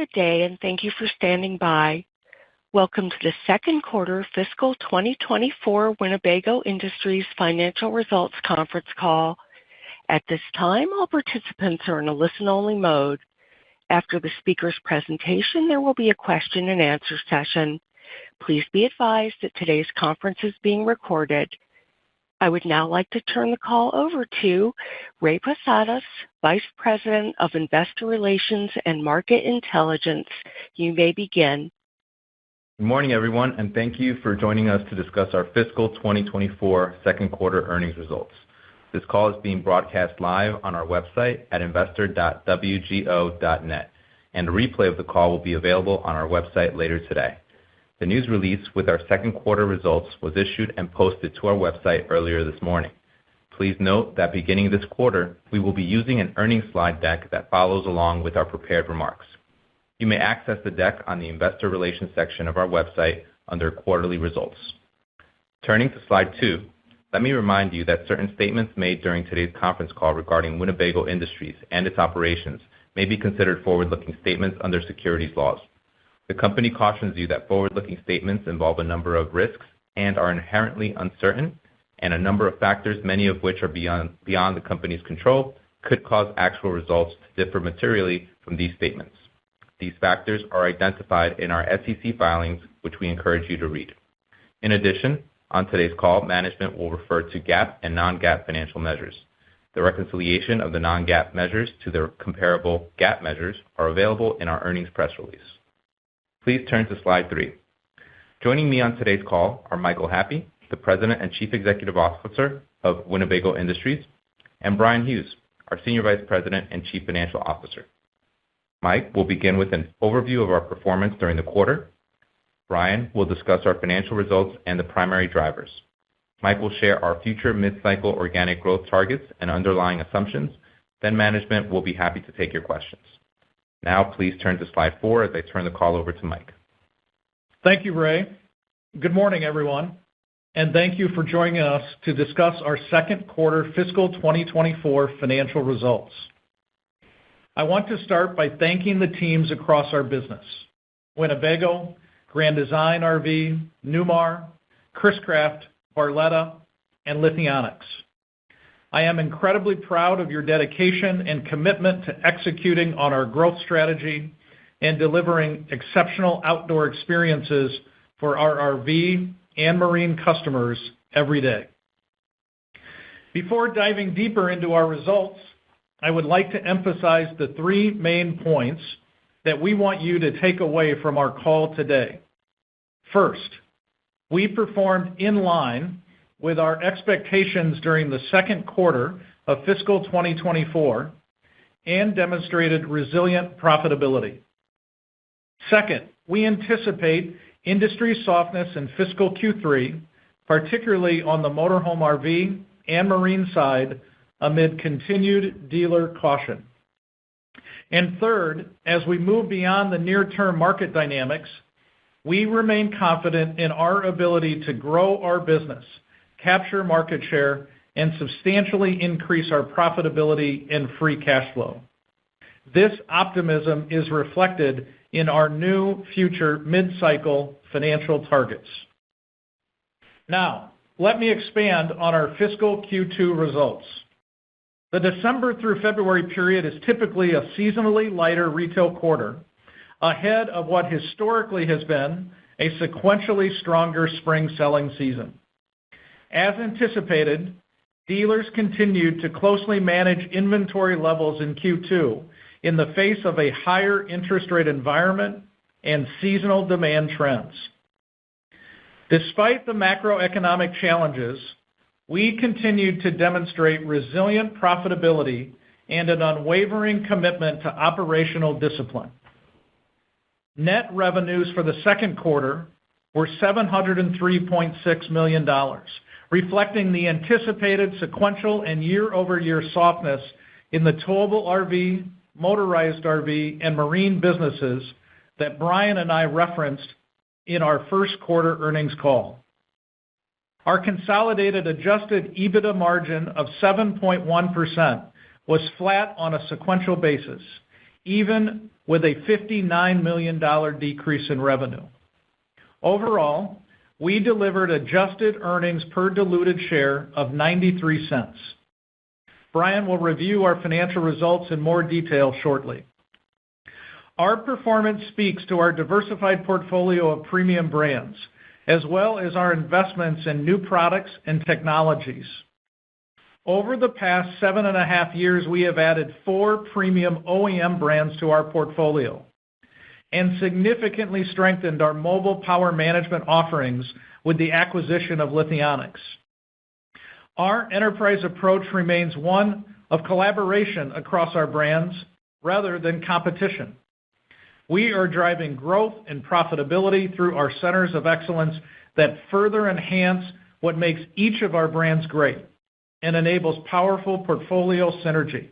Good day, and thank you for standing by. Welcome to the second quarter fiscal 2024 Winnebago Industries Financial Results conference call. At this time, all participants are in a listen-only mode. After the speaker's presentation, there will be a question-and-answer session. Please be advised that today's conference is being recorded. I would now like to turn the call over to Ray Posadas, Vice President of Investor Relations and Market Intelligence. You may begin. Good morning, everyone, and thank you for joining us to discuss our fiscal 2024 second quarter earnings results. This call is being broadcast live on our website at investor.wgo.net, and a replay of the call will be available on our website later today. The news release with our second quarter results was issued and posted to our website earlier this morning. Please note that beginning this quarter, we will be using an earnings slide deck that follows along with our prepared remarks. You may access the deck on the Investor Relations section of our website under Quarterly Results. Turning to slide 2, let me remind you that certain statements made during today's conference call regarding Winnebago Industries and its operations may be considered forward-looking statements under securities laws. The company cautions you that forward-looking statements involve a number of risks and are inherently uncertain, and a number of factors, many of which are beyond the company's control, could cause actual results to differ materially from these statements. These factors are identified in our SEC filings, which we encourage you to read. In addition, on today's call, management will refer to GAAP and non-GAAP financial measures. The reconciliation of the non-GAAP measures to their comparable GAAP measures are available in our earnings press release. Please turn to slide 3. Joining me on today's call are Michael Happe, the President and Chief Executive Officer of Winnebago Industries, and Bryan Hughes, our Senior Vice President and Chief Financial Officer. Mike will begin with an overview of our performance during the quarter. Bryan will discuss our financial results and the primary drivers. Mike will share our future mid-cycle organic growth targets and underlying assumptions. Then management will be happy to take your questions. Now, please turn to slide 4 as I turn the call over to Mike. Thank you, Ray. Good morning, everyone, and thank you for joining us to discuss our second quarter fiscal 2024 financial results. I want to start by thanking the teams across our business: Winnebago, Grand Design RV, Newmar, Chris-Craft, Barletta, and Lithionics. I am incredibly proud of your dedication and commitment to executing on our growth strategy and delivering exceptional outdoor experiences for our RV and marine customers every day. Before diving deeper into our results, I would like to emphasize the 3 main points that we want you to take away from our call today. First, we performed in line with our expectations during the second quarter of fiscal 2024 and demonstrated resilient profitability. Second, we anticipate industry softness in fiscal Q3, particularly on the motorhome RV and marine side, amid continued dealer caution. And third, as we move beyond the near-term market dynamics, we remain confident in our ability to grow our business, capture market share, and substantially increase our profitability and free cash flow. This optimism is reflected in our new future mid-cycle financial targets. Now, let me expand on our fiscal Q2 results. The December through February period is typically a seasonally lighter retail quarter, ahead of what historically has been a sequentially stronger spring selling season. As anticipated, dealers continued to closely manage inventory levels in Q2 in the face of a higher interest rate environment and seasonal demand trends. Despite the macroeconomic challenges, we continued to demonstrate resilient profitability and an unwavering commitment to operational discipline. Net revenues for the second quarter were $703.6 million, reflecting the anticipated sequential and year-over-year softness in the towable RV, motorized RV, and marine businesses that Bryan and I referenced in our first quarter earnings call. Our consolidated adjusted EBITDA margin of 7.1% was flat on a sequential basis, even with a $59 million decrease in revenue. Overall, we delivered adjusted earnings per diluted share of $0.93. Bryan will review our financial results in more detail shortly. Our performance speaks to our diversified portfolio of premium brands, as well as our investments in new products and technologies. Over the past 7.5 years, we have added 4 premium OEM brands to our portfolio and significantly strengthened our mobile power management offerings with the acquisition of Lithionics. Our enterprise approach remains one of collaboration across our brands rather than competition. We are driving growth and profitability through our centers of excellence that further enhance what makes each of our brands great and enables powerful portfolio synergy.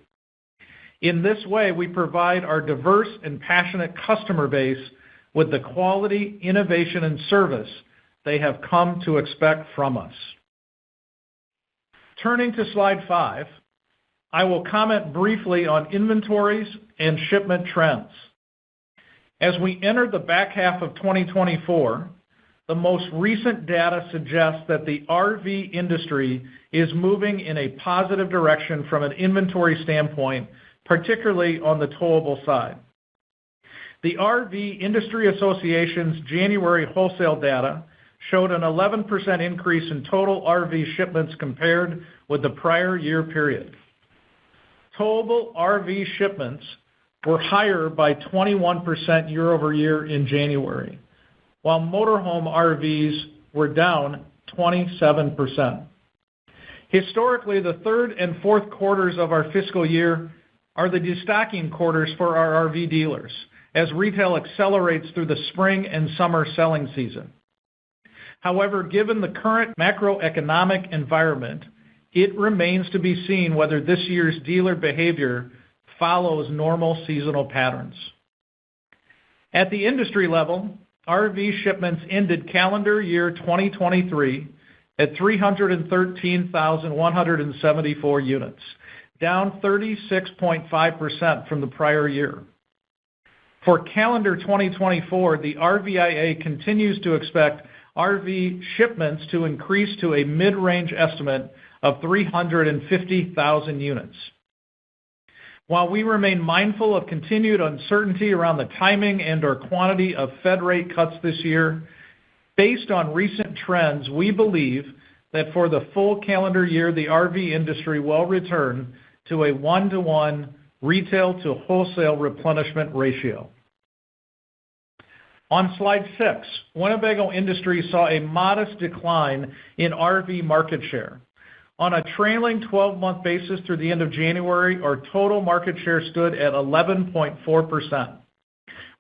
In this way, we provide our diverse and passionate customer base with the quality, innovation, and service they have come to expect from us. Turning to slide 5, I will comment briefly on inventories and shipment trends. As we enter the back half of 2024, the most recent data suggests that the RV industry is moving in a positive direction from an inventory standpoint, particularly on the towable side. The RV Industry Association's January wholesale data showed an 11% increase in total RV shipments compared with the prior year period. Towable RV shipments were higher by 21% year-over-year in January, while motorhome RVs were down 27%. Historically, the third and fourth quarters of our fiscal year are the destocking quarters for our RV dealers, as retail accelerates through the spring and summer selling season. However, given the current macroeconomic environment, it remains to be seen whether this year's dealer behavior follows normal seasonal patterns. At the industry level, RV shipments ended calendar year 2023 at 313,174 units, down 36.5% from the prior year. For calendar 2024, the RVIA continues to expect RV shipments to increase to a mid-range estimate of 350,000 units. While we remain mindful of continued uncertainty around the timing and/or quantity of Fed rate cuts this year, based on recent trends, we believe that for the full calendar year, the RV industry will return to a 1-to-1 retail to wholesale replenishment ratio. On slide 6, Winnebago Industries saw a modest decline in RV market share. On a trailing 12-month basis through the end of January, our total market share stood at 11.4%.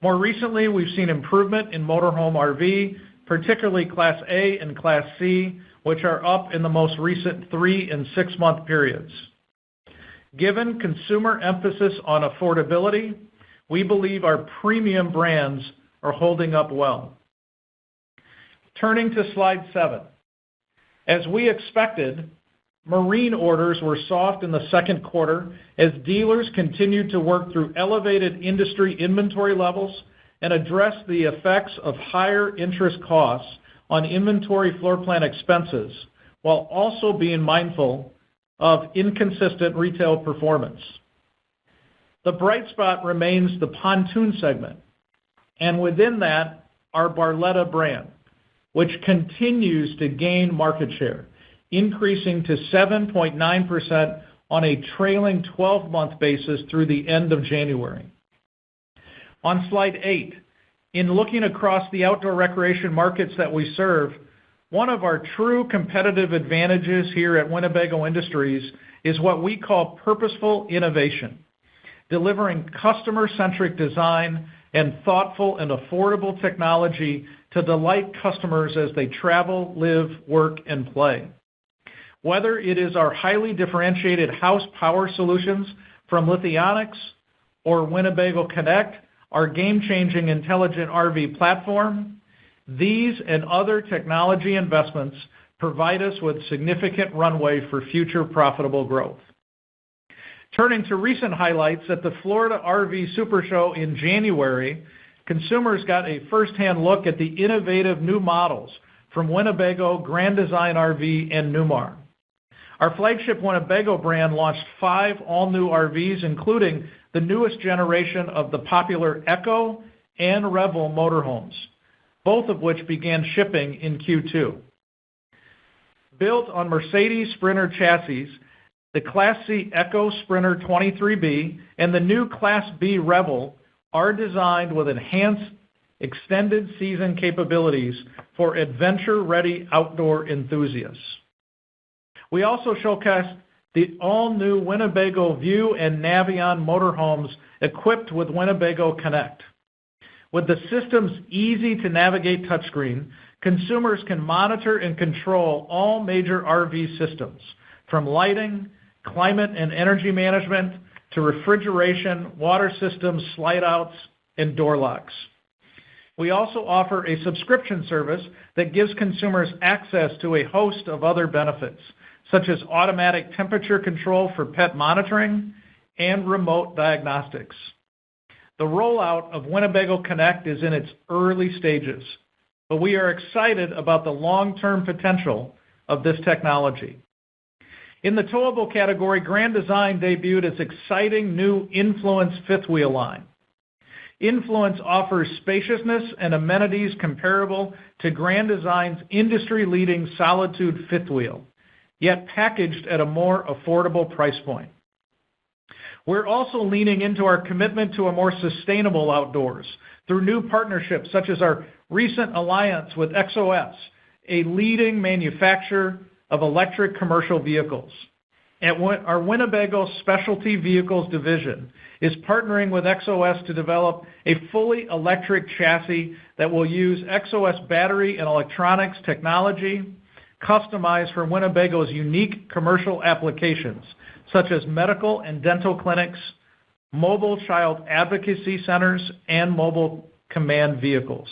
More recently, we've seen improvement in motorhome RV, particularly Class A and Class C, which are up in the most recent 3- and 6-month periods. Given consumer emphasis on affordability, we believe our premium brands are holding up well. Turning to slide 7. As we expected, marine orders were soft in the second quarter as dealers continued to work through elevated industry inventory levels and address the effects of higher interest costs on inventory floor plan expenses, while also being mindful of inconsistent retail performance. The bright spot remains the pontoon segment, and within that, our Barletta brand, which continues to gain market share, increasing to 7.9% on a trailing 12-month basis through the end of January. On slide 8, in looking across the outdoor recreation markets that we serve, one of our true competitive advantages here at Winnebago Industries is what we call purposeful innovation, delivering customer-centric design and thoughtful and affordable technology to delight customers as they travel, live, work, and play. Whether it is our highly differentiated house power solutions from Lithionics or Winnebago Connect, our game-changing intelligent RV platform, these and other technology investments provide us with significant runway for future profitable growth. Turning to recent highlights, at the Florida RV Super Show in January, consumers got a first-hand look at the innovative new models from Winnebago, Grand Design RV, and Newmar. Our flagship Winnebago brand launched 5 all-new RVs, including the newest generation of the popular Echo and Revel motorhomes, both of which began shipping in Q2. Built on Mercedes Sprinter chassis, the Class C Echo Sprinter 23B and the new Class B Revel are designed with enhanced extended season capabilities for adventure-ready outdoor enthusiasts. We also showcased the all-new Winnebago View and Navion motorhomes equipped with Winnebago Connect. With the system's easy-to-navigate touchscreen, consumers can monitor and control all major RV systems, from lighting, climate and energy management, to refrigeration, water systems, slide-outs, and door locks. We also offer a subscription service that gives consumers access to a host of other benefits, such as automatic temperature control for pet monitoring and remote diagnostics. The rollout of Winnebago Connect is in its early stages, but we are excited about the long-term potential of this technology. In the towable category, Grand Design debuted its exciting new Influence fifth wheel line. Influence offers spaciousness and amenities comparable to Grand Design's industry-leading Solitude fifth wheel, yet packaged at a more affordable price point. We're also leaning into our commitment to a more sustainable outdoors through new partnerships such as our recent alliance with XOS, a leading manufacturer of electric commercial vehicles. Our Winnebago Specialty Vehicles division is partnering with XOS to develop a fully electric chassis that will use XOS battery and electronics technology customized for Winnebago's unique commercial applications, such as medical and dental clinics, mobile child advocacy centers, and mobile command vehicles.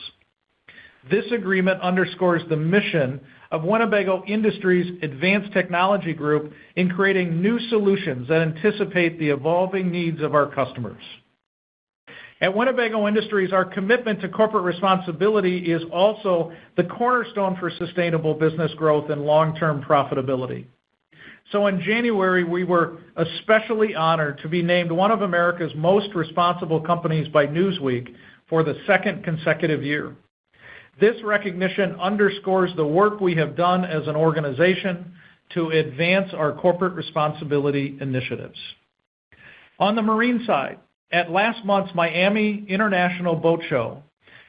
This agreement underscores the mission of Winnebago Industries' Advanced Technology Group in creating new solutions that anticipate the evolving needs of our customers. At Winnebago Industries, our commitment to corporate responsibility is also the cornerstone for sustainable business growth and long-term profitability. So in January, we were especially honored to be named one of America's most responsible companies by Newsweek for the second consecutive year. This recognition underscores the work we have done as an organization to advance our corporate responsibility initiatives. On the marine side, at last month's Miami International Boat Show,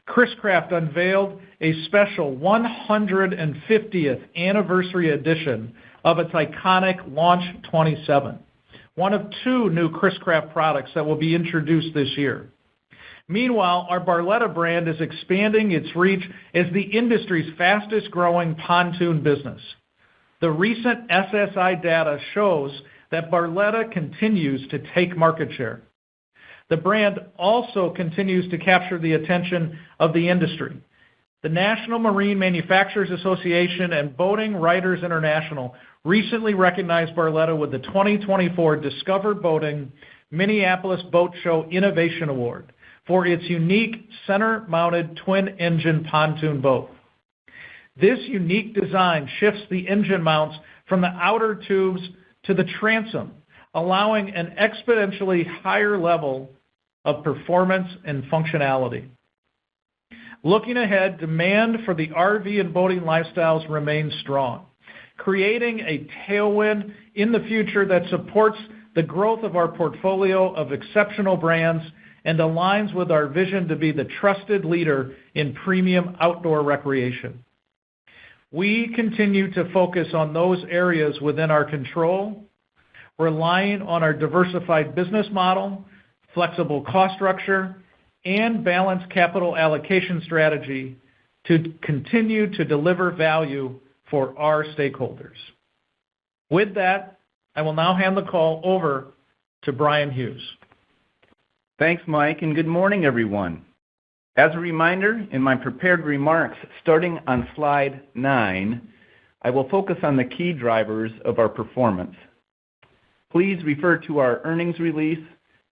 Chris-Craft unveiled a special 150th anniversary edition of its iconic Launch 27, one of 2 new Chris-Craft products that will be introduced this year. Meanwhile, our Barletta brand is expanding its reach as the industry's fastest-growing pontoon business. The recent SSI data shows that Barletta continues to take market share. The brand also continues to capture the attention of the industry. The National Marine Manufacturers Association and Boating Writers International recently recognized Barletta with the 2024 Discover Boating Minneapolis Boat Show Innovation Award for its unique center-mounted twin-engine pontoon boat. This unique design shifts the engine mounts from the outer tubes to the transom, allowing an exponentially higher level of performance and functionality. Looking ahead, demand for the RV and boating lifestyles remains strong, creating a tailwind in the future that supports the growth of our portfolio of exceptional brands and aligns with our vision to be the trusted leader in premium outdoor recreation. We continue to focus on those areas within our control, relying on our diversified business model, flexible cost structure, and balanced capital allocation strategy to continue to deliver value for our stakeholders. With that, I will now hand the call over to Bryan Hughes. Thanks, Mike, and good morning, everyone. As a reminder, in my prepared remarks, starting on slide 9, I will focus on the key drivers of our performance. Please refer to our earnings release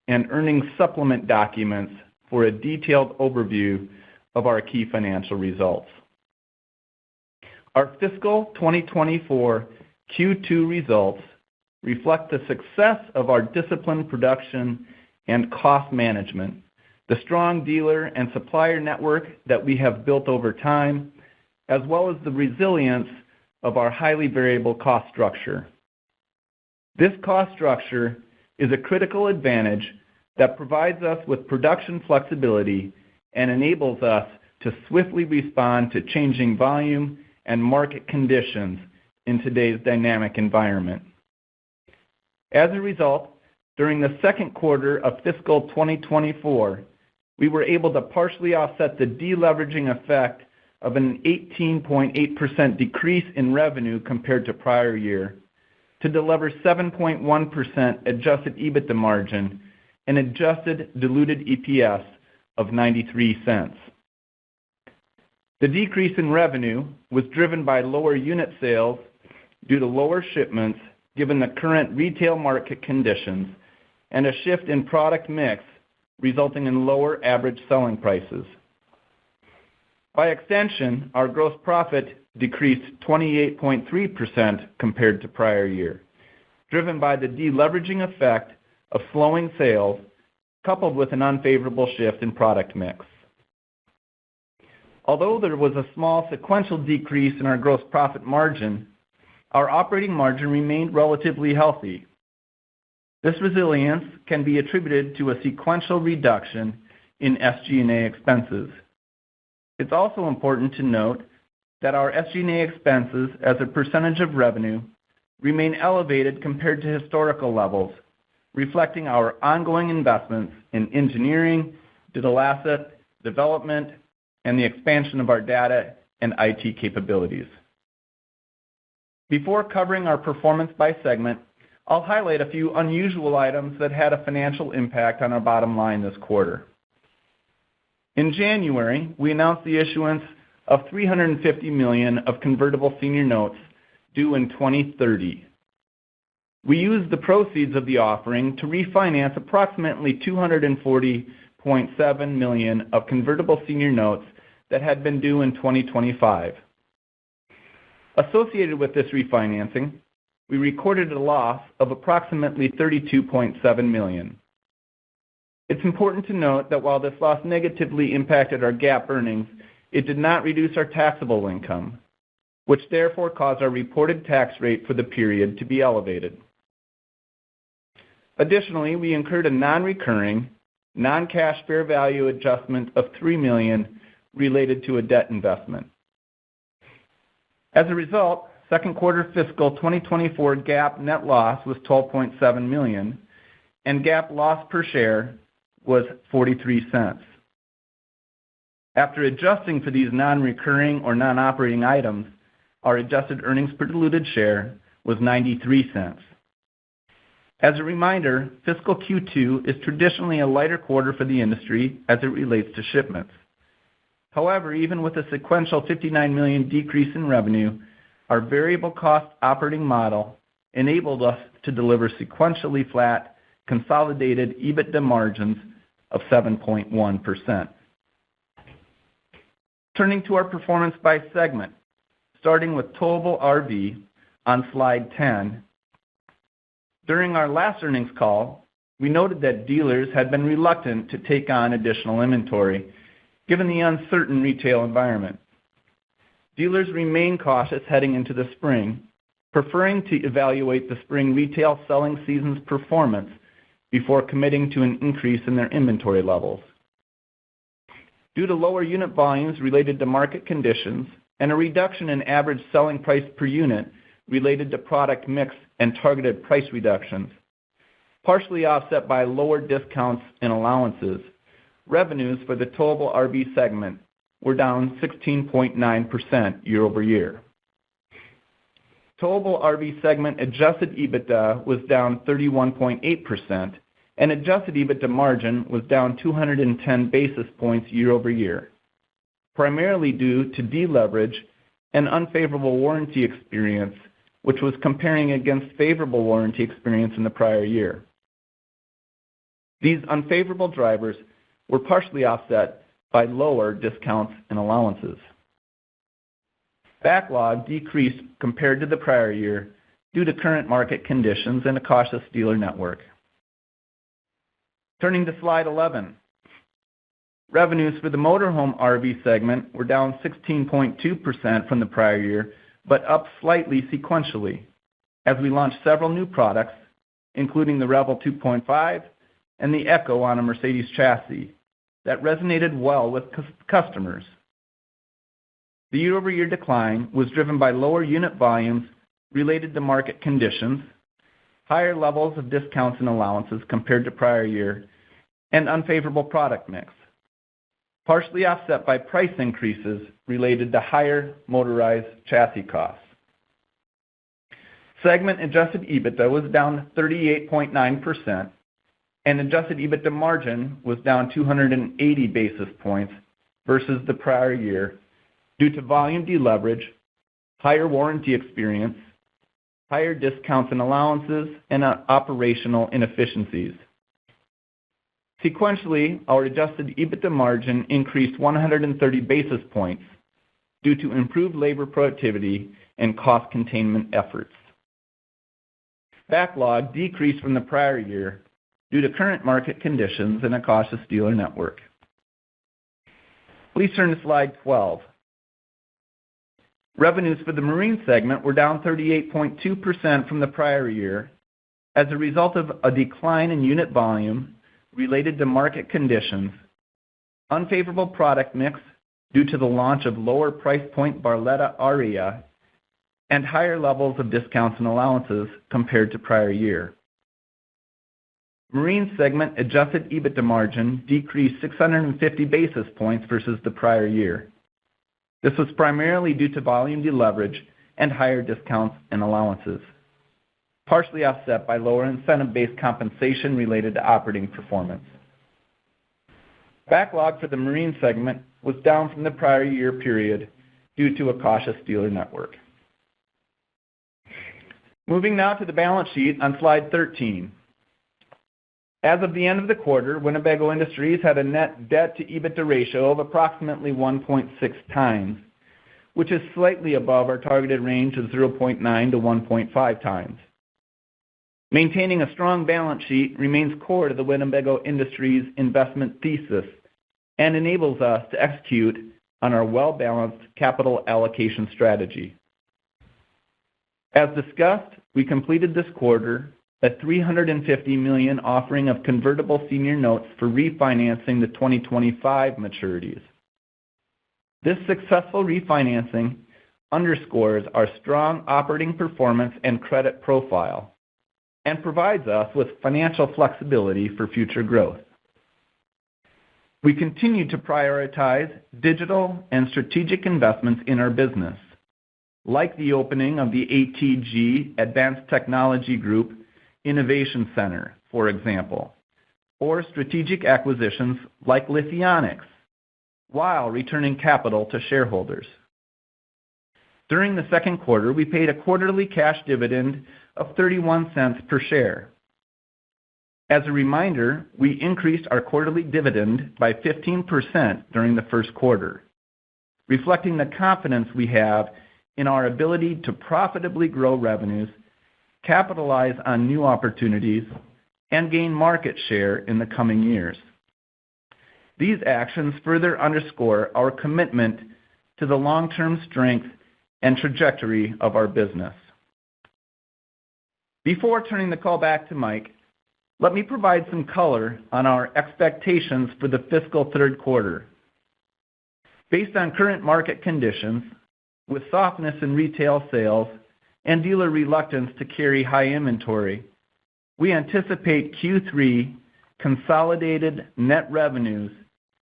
and earnings supplement documents for a detailed overview of our key financial results. Our fiscal 2024 Q2 results reflect the success of our disciplined production and cost management, the strong dealer and supplier network that we have built over time, as well as the resilience of our highly variable cost structure. This cost structure is a critical advantage that provides us with production flexibility and enables us to swiftly respond to changing volume and market conditions in today's dynamic environment. As a result, during the second quarter of fiscal 2024, we were able to partially offset the deleveraging effect of an 18.8% decrease in revenue compared to prior year to deliver 7.1% adjusted EBITDA margin and adjusted diluted EPS of 93 cents. The decrease in revenue was driven by lower unit sales due to lower shipments given the current retail market conditions and a shift in product mix resulting in lower average selling prices. By extension, our gross profit decreased 28.3% compared to prior year, driven by the deleveraging effect of slowing sales coupled with an unfavorable shift in product mix. Although there was a small sequential decrease in our gross profit margin, our operating margin remained relatively healthy. This resilience can be attributed to a sequential reduction in SG&A expenses. It's also important to note that our SG&A expenses as a percentage of revenue remain elevated compared to historical levels, reflecting our ongoing investments in engineering, digital asset development, and the expansion of our data and IT capabilities. Before covering our performance by segment, I'll highlight a few unusual items that had a financial impact on our bottom line this quarter. In January, we announced the issuance of $350 million of convertible senior notes due in 2030. We used the proceeds of the offering to refinance approximately $240.7 million of convertible senior notes that had been due in 2025. Associated with this refinancing, we recorded a loss of approximately $32.7 million. It's important to note that while this loss negatively impacted our GAAP earnings, it did not reduce our taxable income, which therefore caused our reported tax rate for the period to be elevated. Additionally, we incurred a non-recurring, non-cash fair value adjustment of $3 million related to a debt investment. As a result, second quarter fiscal 2024 GAAP net loss was $12.7 million, and GAAP loss per share was 43 cents. After adjusting for these non-recurring or non-operating items, our adjusted earnings per diluted share was 93 cents. As a reminder, fiscal Q2 is traditionally a lighter quarter for the industry as it relates to shipments. However, even with a sequential $59 million decrease in revenue, our variable cost operating model enabled us to deliver sequentially flat consolidated EBITDA margins of 7.1%. Turning to our performance by segment, starting with Towable RV on slide 10. During our last earnings call, we noted that dealers had been reluctant to take on additional inventory given the uncertain retail environment. Dealers remain cautious heading into the spring, preferring to evaluate the spring retail selling season's performance before committing to an increase in their inventory levels. Due to lower unit volumes related to market conditions and a reduction in average selling price per unit related to product mix and targeted price reductions, partially offset by lower discounts and allowances, revenues for the Towable RV segment were down 16.9% year-over-year. Towable RV segment adjusted EBITDA was down 31.8%, and adjusted EBITDA margin was down 210 basis points year-over-year, primarily due to deleverage and unfavorable warranty experience which was comparing against favorable warranty experience in the prior year. These unfavorable drivers were partially offset by lower discounts and allowances. Backlog decreased compared to the prior year due to current market conditions and a cautious dealer network. Turning to slide 11. Revenues for the motorhome RV segment were down 16.2% from the prior year, but up slightly sequentially as we launched several new products, including the Revel 2.5 and the Echo on a Mercedes chassis, that resonated well with customers. The year-over-year decline was driven by lower unit volumes related to market conditions, higher levels of discounts and allowances compared to prior year, and unfavorable product mix, partially offset by price increases related to higher motorized chassis costs. Segment adjusted EBITDA was down 38.9%, and adjusted EBITDA margin was down 280 basis points versus the prior year due to volume deleverage, higher warranty experience, higher discounts and allowances, and operational inefficiencies. Sequentially, our adjusted EBITDA margin increased 130 basis points due to improved labor productivity and cost containment efforts. Backlog decreased from the prior year due to current market conditions and a cautious dealer network. Please turn to slide 12. Revenues for the marine segment were down 38.2% from the prior year as a result of a decline in unit volume related to market conditions, unfavorable product mix due to the launch of lower price point Barletta Aria, and higher levels of discounts and allowances compared to prior year. Marine segment adjusted EBITDA margin decreased 650 basis points versus the prior year. This was primarily due to volume deleverage and higher discounts and allowances, partially offset by lower incentive-based compensation related to operating performance. Backlog for the marine segment was down from the prior year period due to a cautious dealer network. Moving now to the balance sheet on slide 13. As of the end of the quarter, Winnebago Industries had a net debt-to-EBITDA ratio of approximately 1.6 times, which is slightly above our targeted range of 0.9 to 1.5 times. Maintaining a strong balance sheet remains core to the Winnebago Industries investment thesis and enables us to execute on our well-balanced capital allocation strategy. As discussed, we completed this quarter a $350 million offering of convertible senior notes for refinancing the 2025 maturities. This successful refinancing underscores our strong operating performance and credit profile and provides us with financial flexibility for future growth. We continue to prioritize digital and strategic investments in our business, like the opening of the ATG Advanced Technology Group Innovation Center, for example, or strategic acquisitions like Lithionics, while returning capital to shareholders. During the second quarter, we paid a quarterly cash dividend of 31 cents per share. As a reminder, we increased our quarterly dividend by 15% during the first quarter, reflecting the confidence we have in our ability to profitably grow revenues, capitalize on new opportunities, and gain market share in the coming years. These actions further underscore our commitment to the long-term strength and trajectory of our business. Before turning the call back to Mike, let me provide some color on our expectations for the fiscal third quarter. Based on current market conditions, with softness in retail sales and dealer reluctance to carry high inventory, we anticipate Q3 consolidated net revenues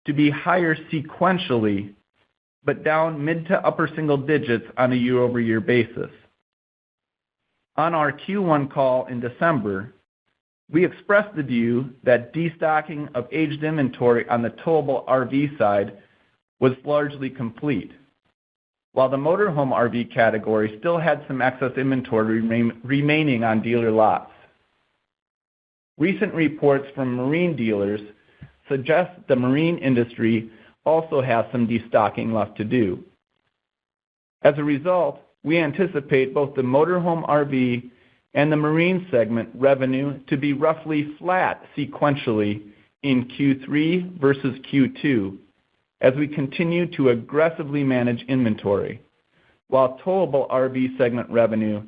to be higher sequentially, but down mid to upper single digits on a year-over-year basis. On our Q1 call in December, we expressed the view that destocking of aged inventory on the towable RV side was largely complete. while the motorhome RV category still had some excess inventory remaining on dealer lots. Recent reports from marine dealers suggest the marine industry also has some destocking left to do. As a result, we anticipate both the motorhome RV and the marine segment revenue to be roughly flat sequentially in Q3 versus Q2 as we continue to aggressively manage inventory, while towable RV segment revenue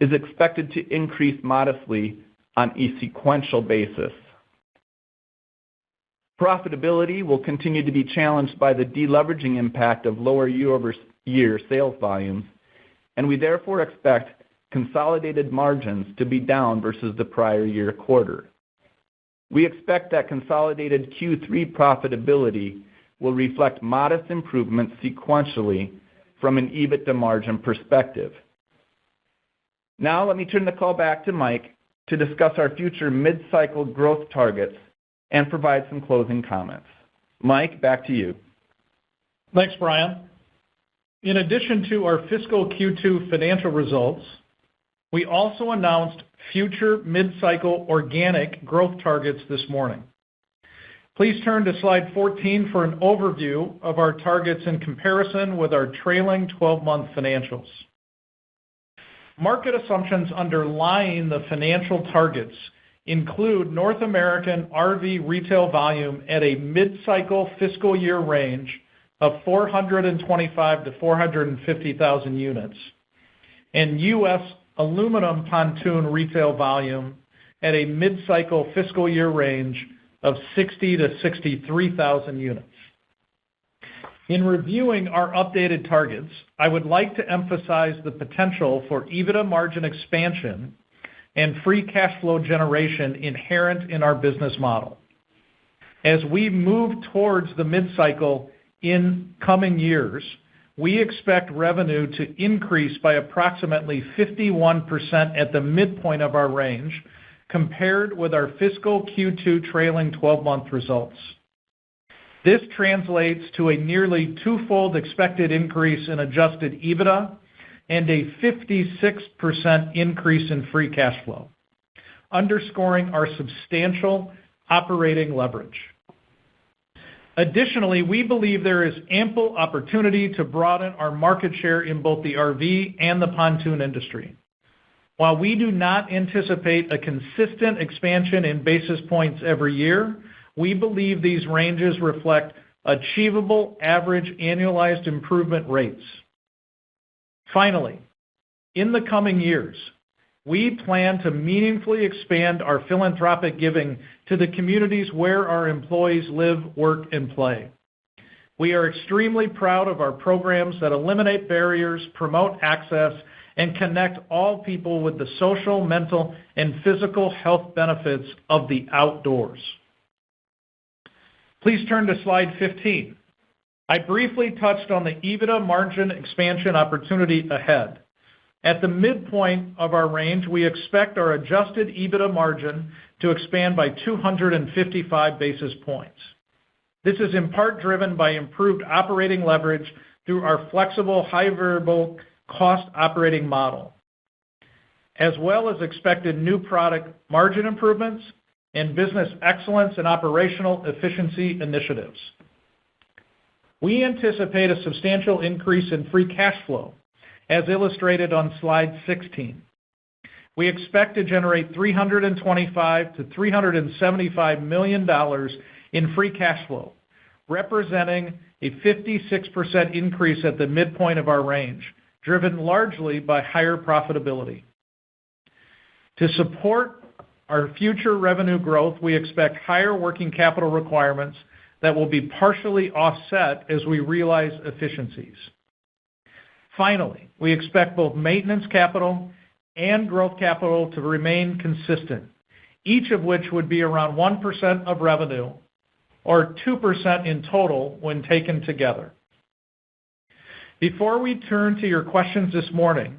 is expected to increase modestly on a sequential basis. Profitability will continue to be challenged by the deleveraging impact of lower year-over-year sales volumes, and we therefore expect consolidated margins to be down versus the prior year quarter. We expect that consolidated Q3 profitability will reflect modest improvements sequentially from an EBITDA margin perspective. Now let me turn the call back to Mike to discuss our future mid-cycle growth targets and provide some closing comments. Mike, back to you. Thanks, Brian. In addition to our fiscal Q2 financial results, we also announced future mid-cycle organic growth targets this morning. Please turn to slide 14 for an overview of our targets in comparison with our trailing 12-month financials. Market assumptions underlying the financial targets include North American RV retail volume at a mid-cycle fiscal year range of 425,000 to 450,000 units, and U.S. aluminum pontoon retail volume at a mid-cycle fiscal year range of 60,000 to 63,000 units. In reviewing our updated targets, I would like to emphasize the potential for EBITDA margin expansion and free cash flow generation inherent in our business model. As we move towards the mid-cycle in coming years, we expect revenue to increase by approximately 51% at the midpoint of our range compared with our fiscal Q2 trailing 12-month results. This translates to a nearly twofold expected increase in adjusted EBITDA and a 56% increase in free cash flow, underscoring our substantial operating leverage. Additionally, we believe there is ample opportunity to broaden our market share in both the RV and the pontoon industry. While we do not anticipate a consistent expansion in basis points every year, we believe these ranges reflect achievable average annualized improvement rates. Finally, in the coming years, we plan to meaningfully expand our philanthropic giving to the communities where our employees live, work, and play. We are extremely proud of our programs that eliminate barriers, promote access, and connect all people with the social, mental, and physical health benefits of the outdoors. Please turn to slide 15. I briefly touched on the EBITDA margin expansion opportunity ahead. At the midpoint of our range, we expect our adjusted EBITDA margin to expand by 255 basis points. This is in part driven by improved operating leverage through our flexible, high variable cost operating model, as well as expected new product margin improvements and business excellence and operational efficiency initiatives. We anticipate a substantial increase in free cash flow, as illustrated on slide 16. We expect to generate $325 to $375 million in free cash flow, representing a 56% increase at the midpoint of our range, driven largely by higher profitability. To support our future revenue growth, we expect higher working capital requirements that will be partially offset as we realize efficiencies. Finally, we expect both maintenance capital and growth capital to remain consistent, each of which would be around 1% of revenue or 2% in total when taken together. Before we turn to your questions this morning,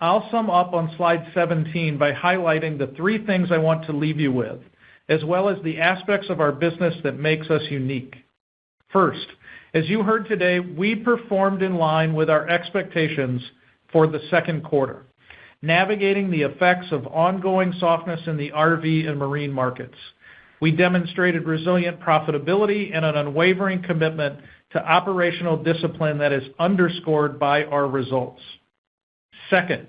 I'll sum up on slide 17 by highlighting the three things I want to leave you with, as well as the aspects of our business that makes us unique. First, As you heard today, we performed in line with our expectations for the second quarter, navigating the effects of ongoing softness in the RV and marine markets. We demonstrated resilient profitability and an unwavering commitment to operational discipline that is underscored by our results. Second,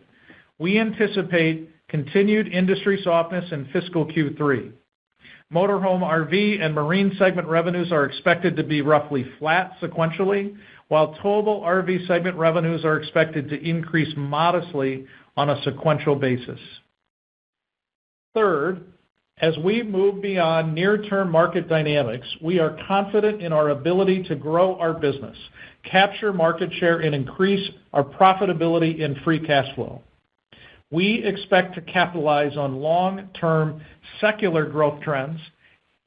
we anticipate continued industry softness in fiscal Q3. Motorhome, RV, and marine segment revenues are expected to be roughly flat sequentially, while towable RV segment revenues are expected to increase modestly on a sequential basis. Third, as we move beyond near-term market dynamics, we are confident in our ability to grow our business, capture market share, and increase our profitability and free cash flow. We expect to capitalize on long-term secular growth trends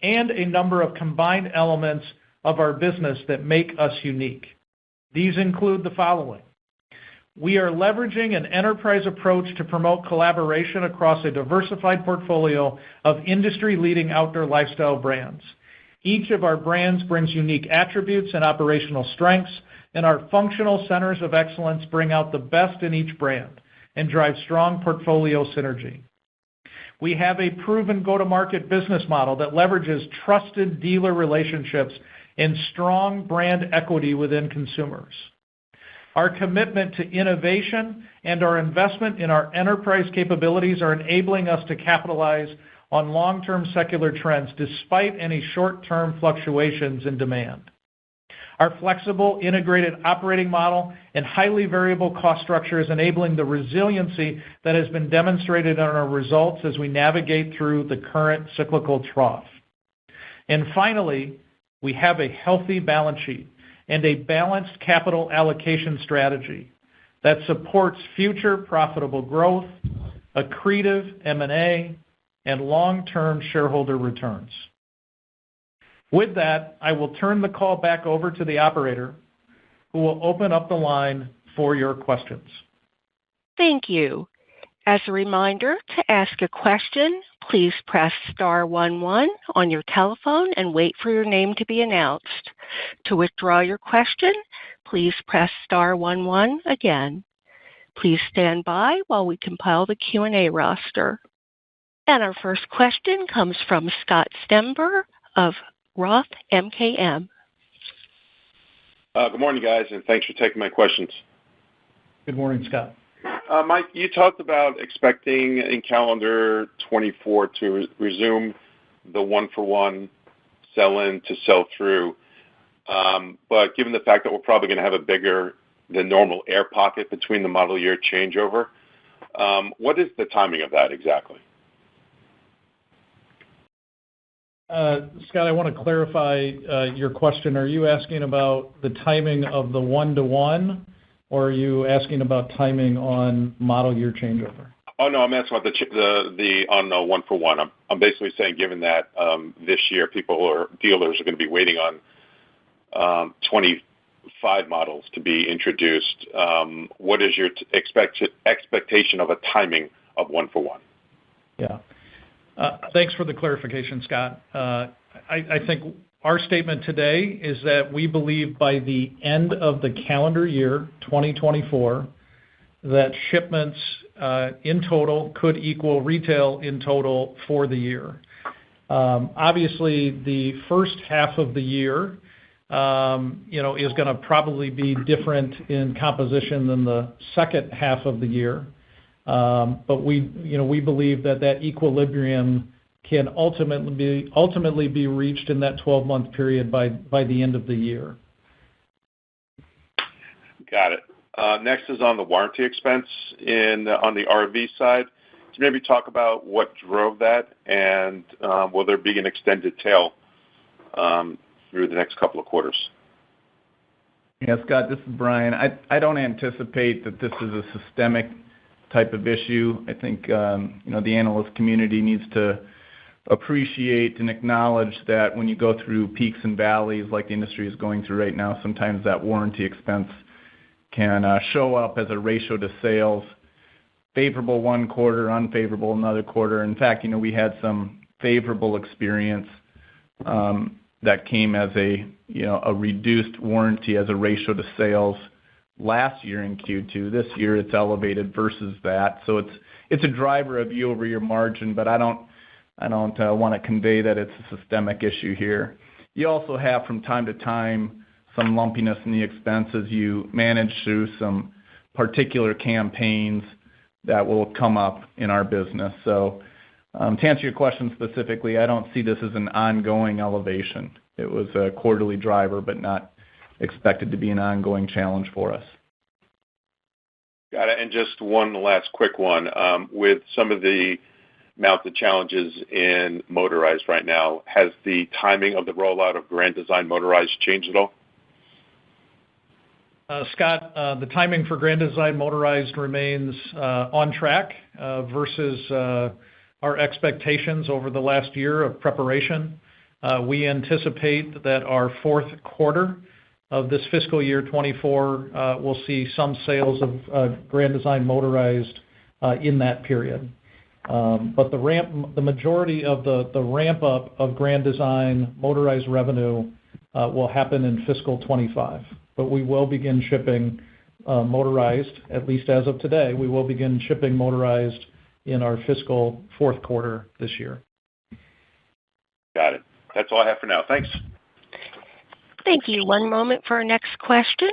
and a number of combined elements of our business that make us unique. These include the following. We are leveraging an enterprise approach to promote collaboration across a diversified portfolio of industry-leading outdoor lifestyle brands. Each of our brands brings unique attributes and operational strengths, and our functional centers of excellence bring out the best in each brand and drive strong portfolio synergy. We have a proven go-to-market business model that leverages trusted dealer relationships and strong brand equity within consumers. Our commitment to innovation and our investment in our enterprise capabilities are enabling us to capitalize on long-term secular trends despite any short-term fluctuations in demand. Our flexible, integrated operating model and highly variable cost structure is enabling the resiliency that has been demonstrated on our results as we navigate through the current cyclical trough. And finally, we have a healthy balance sheet and a balanced capital allocation strategy that supports future profitable growth, accretive M&A, and long-term shareholder returns. With that, I will turn the call back over to the operator, who will open up the line for your questions. Thank you. As a reminder, to ask a question, please press star 11 on your telephone and wait for your name to be announced. To withdraw your question, please press star 11 again. Please stand by while we compile the Q&A roster. And our first question comes from Scott Stember of Roth MKM. Good morning, guys, and thanks for taking my questions. Good morning, Scott. Mike, you talked about expecting in calendar 24 to resume the one-for-one sell-in to sell-through. But given the fact that we're probably going to have a bigger than normal air pocket between the model year changeover, what is the timing of that exactly? Scott, I want to clarify your question. Are you asking about the timing of the one-to-one, or are you asking about timing on model year changeover? Oh, no, I'm asking about the on the one-for-one. I'm basically saying, given that this year people or dealers are going to be waiting on 25 models to be introduced, what is your expectation of a timing of one-for-one? Yeah. Thanks for the clarification, Scott. I think our statement today is that we believe by the end of the calendar year, 2024, that shipments in total could equal retail in total for the year. Obviously, the first half of the year is going to probably be different in composition than the second half of the year. But we believe that equilibrium can ultimately be reached in that 12-month period by the end of the year. Got it. Next is on the warranty expense on the RV side. Can you maybe talk about what drove that, and will there be an extended tail through the next couple of quarters? Yeah, Scott, this is Brian. I don't anticipate that this is a systemic type of issue. I think the analyst community needs to appreciate and acknowledge that when you go through peaks and valleys like the industry is going through right now, sometimes that warranty expense can show up as a ratio to sales, favorable one quarter, unfavorable another quarter. In fact, we had some favorable experience that came as a reduced warranty as a ratio to sales last year in Q2. This year it's elevated versus that. So it's a driver of year-over-year margin, but I don't want to convey that it's a systemic issue here. You also have from time to time some lumpiness in the expenses. You manage through some particular campaigns that will come up in our business. So to answer your question specifically, I don't see this as an ongoing elevation. It was a quarterly driver, but not expected to be an ongoing challenge for us. Got it. And just one last quick one. With some of the mounted challenges in motorized right now, has the timing of the rollout of Grand Design motorized changed at all? Scott, the timing for Grand Design motorized remains on track versus our expectations over the last year of preparation. We anticipate that our fourth quarter of this fiscal year 24 will see some sales of Grand Design motorized in that period. But the majority of the ramp up of Grand Design motorized revenue will happen in fiscal 25. But we will begin shipping motorized, at least as of today. We will begin shipping motorized in our fiscal fourth quarter this year. Got it. That's all I have for now. Thanks. Thank you. One moment for our next question.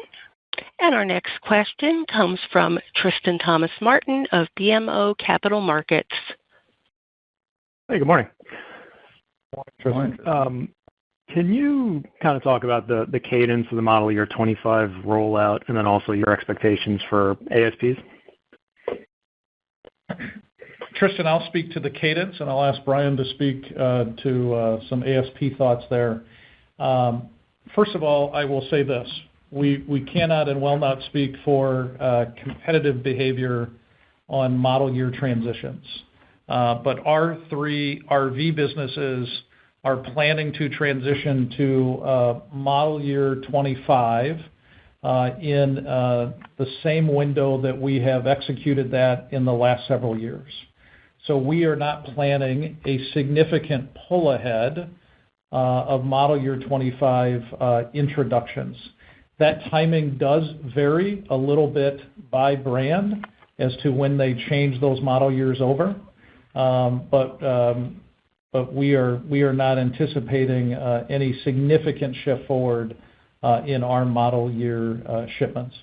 And our next question comes from Tristan Thomas-Martin of BMO Capital Markets. Hey, good morning. Good morning. Can you kind of talk about the cadence of the model year 25 rollout and then also your expectations for ASPs? Tristan, I'll speak to the cadence, and I'll ask Brian to speak to some ASP thoughts there. First of all, I will say this. We cannot and will not speak for competitive behavior on model year transitions. But our three RV businesses are planning to transition to model year 25 in the same window that we have executed that in the last several years. So we are not planning a significant pull ahead of model year 25 introductions. That timing does vary a little bit by brand as to when they change those model years over. But we are not anticipating any significant shift forward in our model year shipments.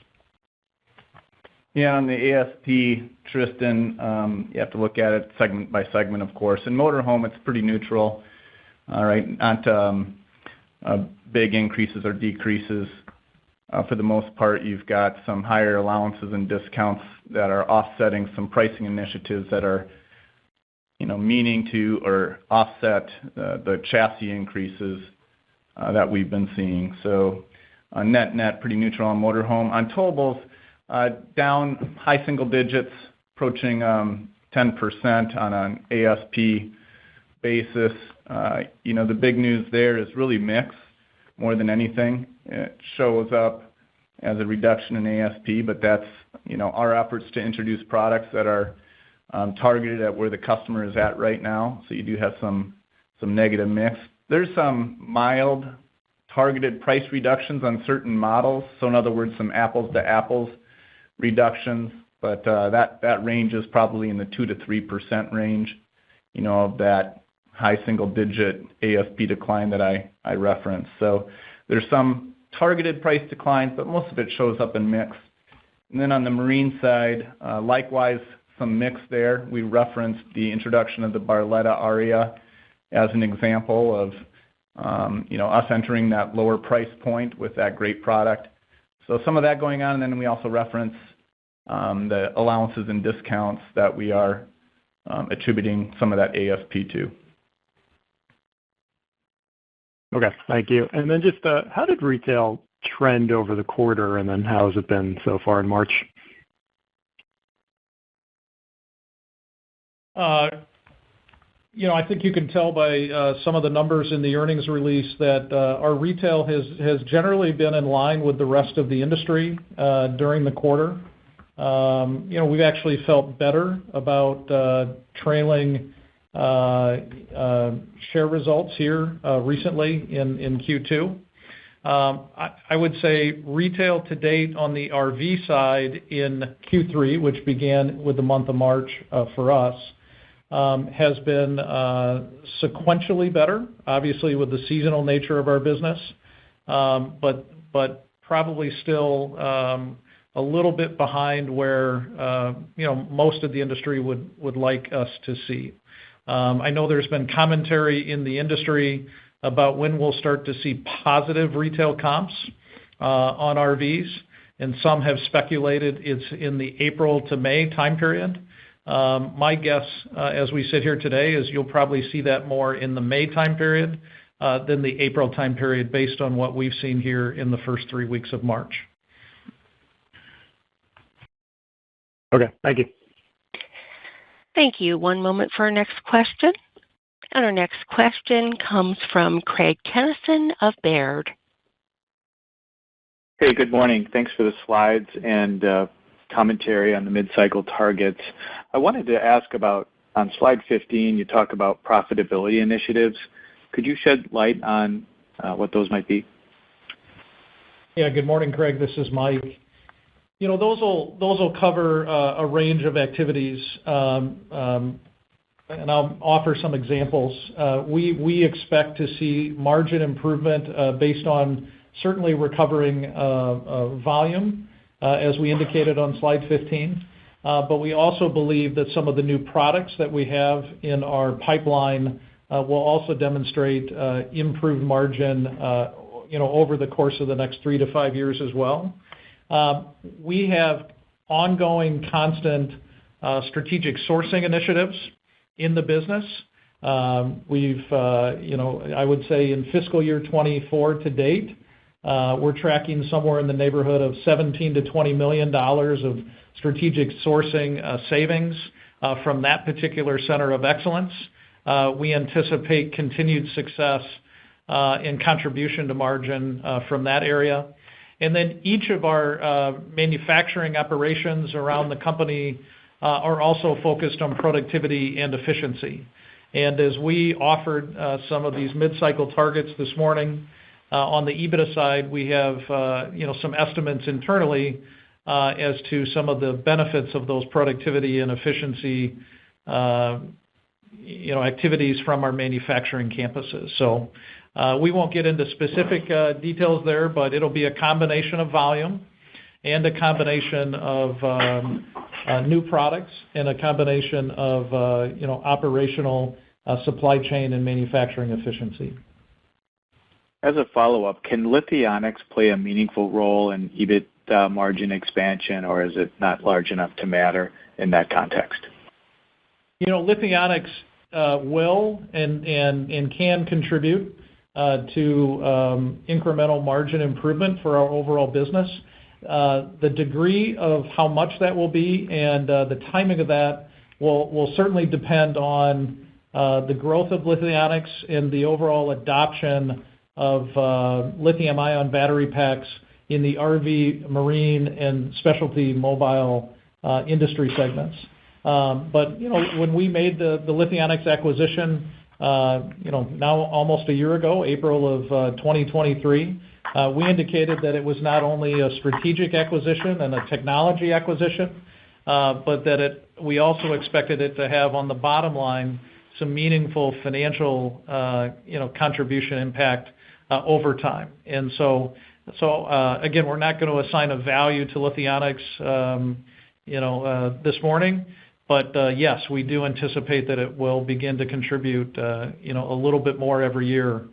Yeah, on the ASP, Tristan, you have to look at it segment by segment, of course. In motorhome, it's pretty neutral. All right, not big increases or decreases. For the most part, you've got some higher allowances and discounts that are offsetting some pricing initiatives that are, meaning to or offset the chassis increases that we've been seeing. So net pretty neutral on motorhome. On towables, down high single digits, approaching 10% on an ASP basis. The big news there is really mix more than anything. It shows up as a reduction in ASP, but that's, our efforts to introduce products that are targeted at where the customer is at right now. So you do have some negative mix. There's some mild targeted price reductions on certain models. So in other words, some apples to apples reductions, but that range is probably in the 2 to 3% range, of that high single digit ASP decline that I referenced. So there's some targeted price declines, but most of it shows up in mix. And then on the marine side, likewise, some mix there. We referenced the introduction of the Barletta Aria as an example of, us entering that lower price point with that great product. So some of that going on, and then we also reference the allowances and discounts that we are attributing some of that ASP to. Okay, thank you. And then just how did retail trend over the quarter, and then how has it been so far in March? I think you can tell by some of the numbers in the earnings release that our retail has generally been in line with the rest of the industry during the quarter. We've actually felt better about trailing share results here recently in Q2. I would say retail to date on the RV side in Q3, which began with the month of March for us, has been sequentially better, obviously with the seasonal nature of our business, but probably still a little bit behind where most of the industry would like us to see. I know there's been commentary in the industry about when we'll start to see positive retail comps on RVs, and some have speculated it's in the April to May time period. My guess, as we sit here today, is you'll probably see that more in the May time period than the April time period, based on what we've seen here in the first 3 weeks of March. Okay, thank you. Thank you. One moment for our next question. And our next question comes from Craig Kennison of Baird. Hey, good morning. Thanks for the slides and commentary on the mid-cycle targets. I wanted to ask about, on slide 15, you talk about profitability initiatives. Could you shed light on what those might be? Yeah, good morning, Craig. This is Mike. Those will cover a range of activities, and I'll offer some examples. We expect to see margin improvement based on certainly recovering volume, as we indicated on slide 15. But we also believe that some of the new products that we have in our pipeline will also demonstrate improved margin over the course of the next 3 to 5 years as well. We have ongoing, constant strategic sourcing initiatives in the business. We've, I would say in fiscal year 24 to date, we're tracking somewhere in the neighborhood of $17 to $20 million of strategic sourcing savings from that particular center of excellence. We anticipate continued success in contribution to margin from that area. And then each of our manufacturing operations around the company are also focused on productivity and efficiency. And as we offered some of these mid-cycle targets this morning, on the EBITDA side, we have some estimates internally as to some of the benefits of those productivity and efficiency activities from our manufacturing campuses. So we won't get into specific details there, but it'll be a combination of volume and a combination of new products and a combination of operational supply chain and manufacturing efficiency. As a follow-up, can Lithionics play a meaningful role in EBIT margin expansion, or is it not large enough to matter in that context? Lithionics will and can contribute to incremental margin improvement for our overall business. The degree of how much that will be and the timing of that will certainly depend on the growth of Lithionics and the overall adoption of lithium-ion battery packs in the RV, marine, and specialty mobile industry segments. But when we made the Lithionics acquisition, now almost a year ago, April of 2023, we indicated that it was not only a strategic acquisition and a technology acquisition, but that we also expected it to have on the bottom line some meaningful financial contribution impact over time. And so again, we're not going to assign a value to Lithionics this morning, but yes, we do anticipate that it will begin to contribute a little bit more every year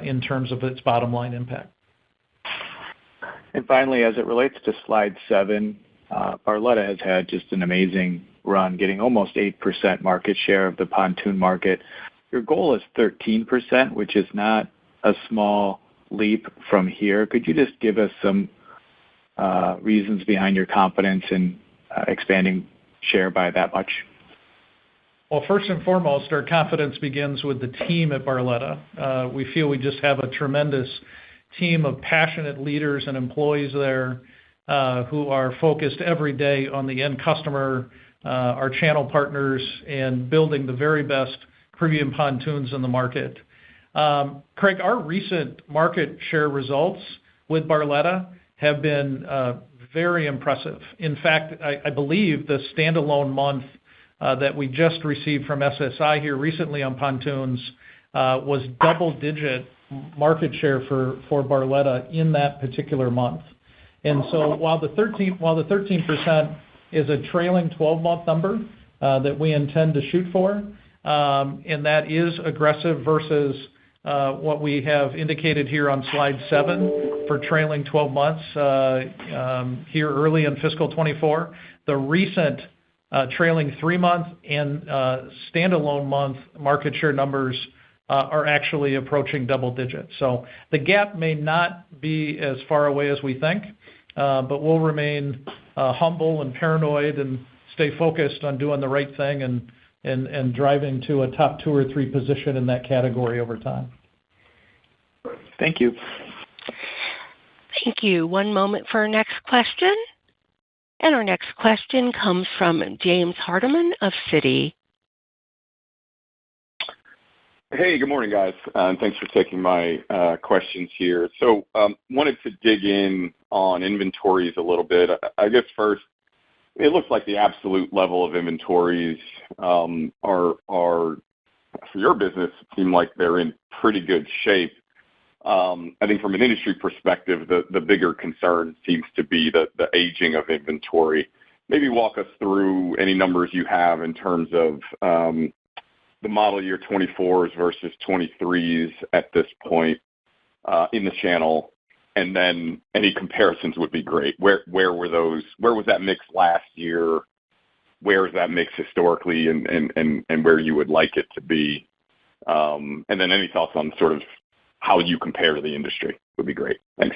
in terms of its bottom line impact. And finally, as it relates to slide 7, Barletta has had just an amazing run, getting almost 8% market share of the pontoon market. Your goal is 13%, which is not a small leap from here. Could you just give us some reasons behind your confidence in expanding share by that much? Well, first and foremost, our confidence begins with the team at Barletta. We feel we just have a tremendous team of passionate leaders and employees there who are focused every day on the end customer, our channel partners, and building the very best premium pontoons in the market. Craig, our recent market share results with Barletta have been very impressive. In fact, I believe the standalone month that we just received from SSI here recently on pontoons was double-digit market share for Barletta in that particular month. And so while the 13% is a trailing 12-month number that we intend to shoot for, and that is aggressive versus what we have indicated here on slide 7 for trailing 12 months here early in fiscal 24. The recent trailing 3-month and standalone month market share numbers are actually approaching double digits. So the gap may not be as far away as we think, but we'll remain humble and paranoid and stay focused on doing the right thing and driving to a top 2 or 3 position in that category over time. Thank you. Thank you. One moment for our next question. And our next question comes from James Hardiman of Citi. Hey, good morning, guys, and thanks for taking my questions here. So wanted to dig in on inventories a little bit. I guess first, it looks like the absolute level of inventories are for your business, seem like they're in pretty good shape. I think from an industry perspective, the bigger concern seems to be the aging of inventory. Maybe walk us through any numbers you have in terms of the model year 24s versus 23s at this point in the channel, and then any comparisons would be great. Where was that mix last year? Where is that mix historically, and where you would like it to be? And then any thoughts on sort of how you compare to the industry would be great. Thanks.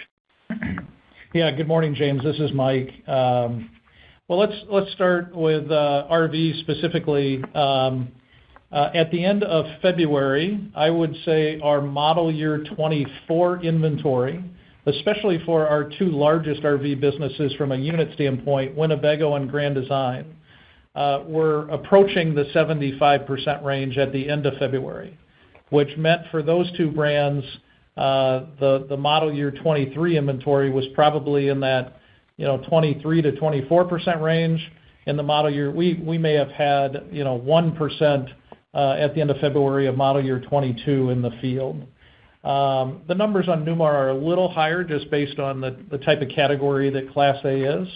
Yeah. Good morning, James. This is Mike. Well, let's start with RV specifically. At the end of February, I would say our model year 24 inventory, especially for our 2 largest RV businesses from a unit standpoint, Winnebago and Grand Design, were approaching the 75% range at the end of February, which meant for those 2 brands, the model year 23 inventory was probably in that 23 to 24% range. In the model year, we may have had 1% at the end of February of model year 22 in the field. The numbers on Newmar are a little higher just based on the type of category that Class A is.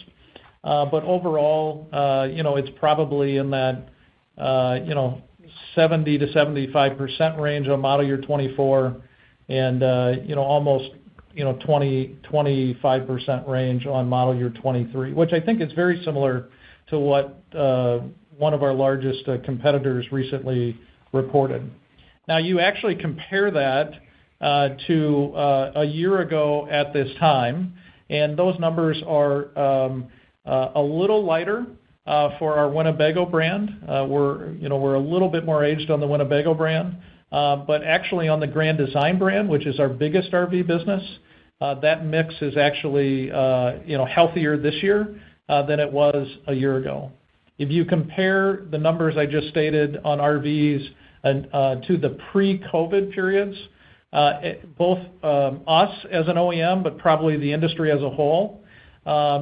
But overall, it's probably in that 70 to 75% range on model year 24 and almost 25% range on model year 23, which I think is very similar to what one of our largest competitors recently reported. Now, you actually compare that to a year ago at this time, and those numbers are a little lighter for our Winnebago brand. We're a little bit more aged on the Winnebago brand, but actually on the Grand Design brand, which is our biggest RV business, that mix is actually healthier this year than it was a year ago. If you compare the numbers I just stated on RVs to the pre-COVID periods, both us as an OEM, but probably the industry as a whole,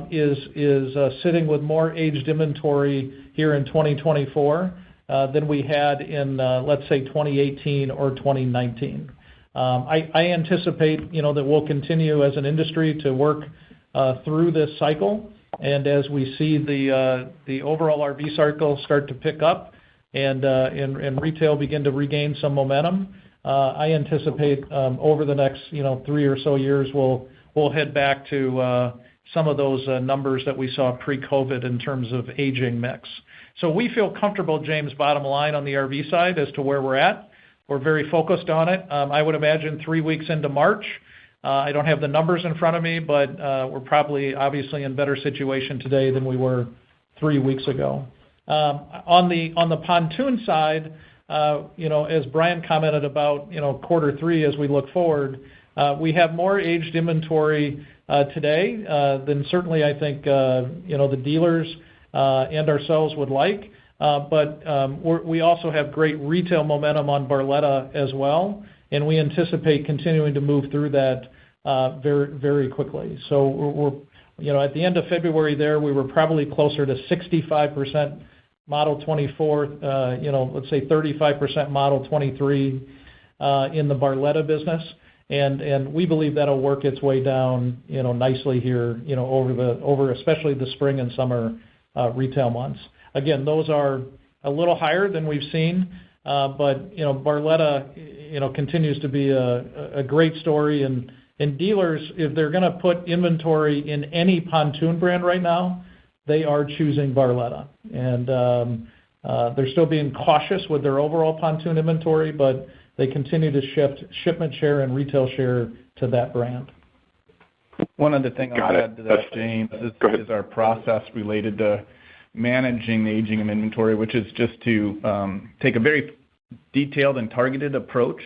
is sitting with more aged inventory here in 2024 than we had in, let's say, 2018 or 2019. I anticipate, that we'll continue as an industry to work through this cycle. And as we see the overall RV cycle start to pick up and retail begin to regain some momentum, I anticipate over the next 3 or so years we'll head back to some of those numbers that we saw pre-COVID in terms of aging mix. So we feel comfortable, James, bottom line on the RV side as to where we're at. We're very focused on it. I would imagine 3 weeks into March. I don't have the numbers in front of me, but we're probably obviously in better situation today than we were 3 weeks ago. On the pontoon side, as Brian commented about, quarter 3 as we look forward, we have more aged inventory today than certainly I think the dealers and ourselves would like. We also have great retail momentum on Barletta as well, and we anticipate continuing to move through that very, very quickly. We're at the end of February there, we were probably closer to 65% Model 24, let's say 35% Model 23 in the Barletta business. And we believe that'll work its way down, nicely here, over especially the spring and summer retail months. Again, those are a little higher than we've seen, but Barletta, continues to be a great story. And dealers, if they're going to put inventory in any pontoon brand right now, they are choosing Barletta. And they're still being cautious with their overall pontoon inventory, but they continue to shift shipment share and retail share to that brand. One other thing I'll add to that, James, is our process related to managing the aging of inventory, which is just to take a very detailed and targeted approach.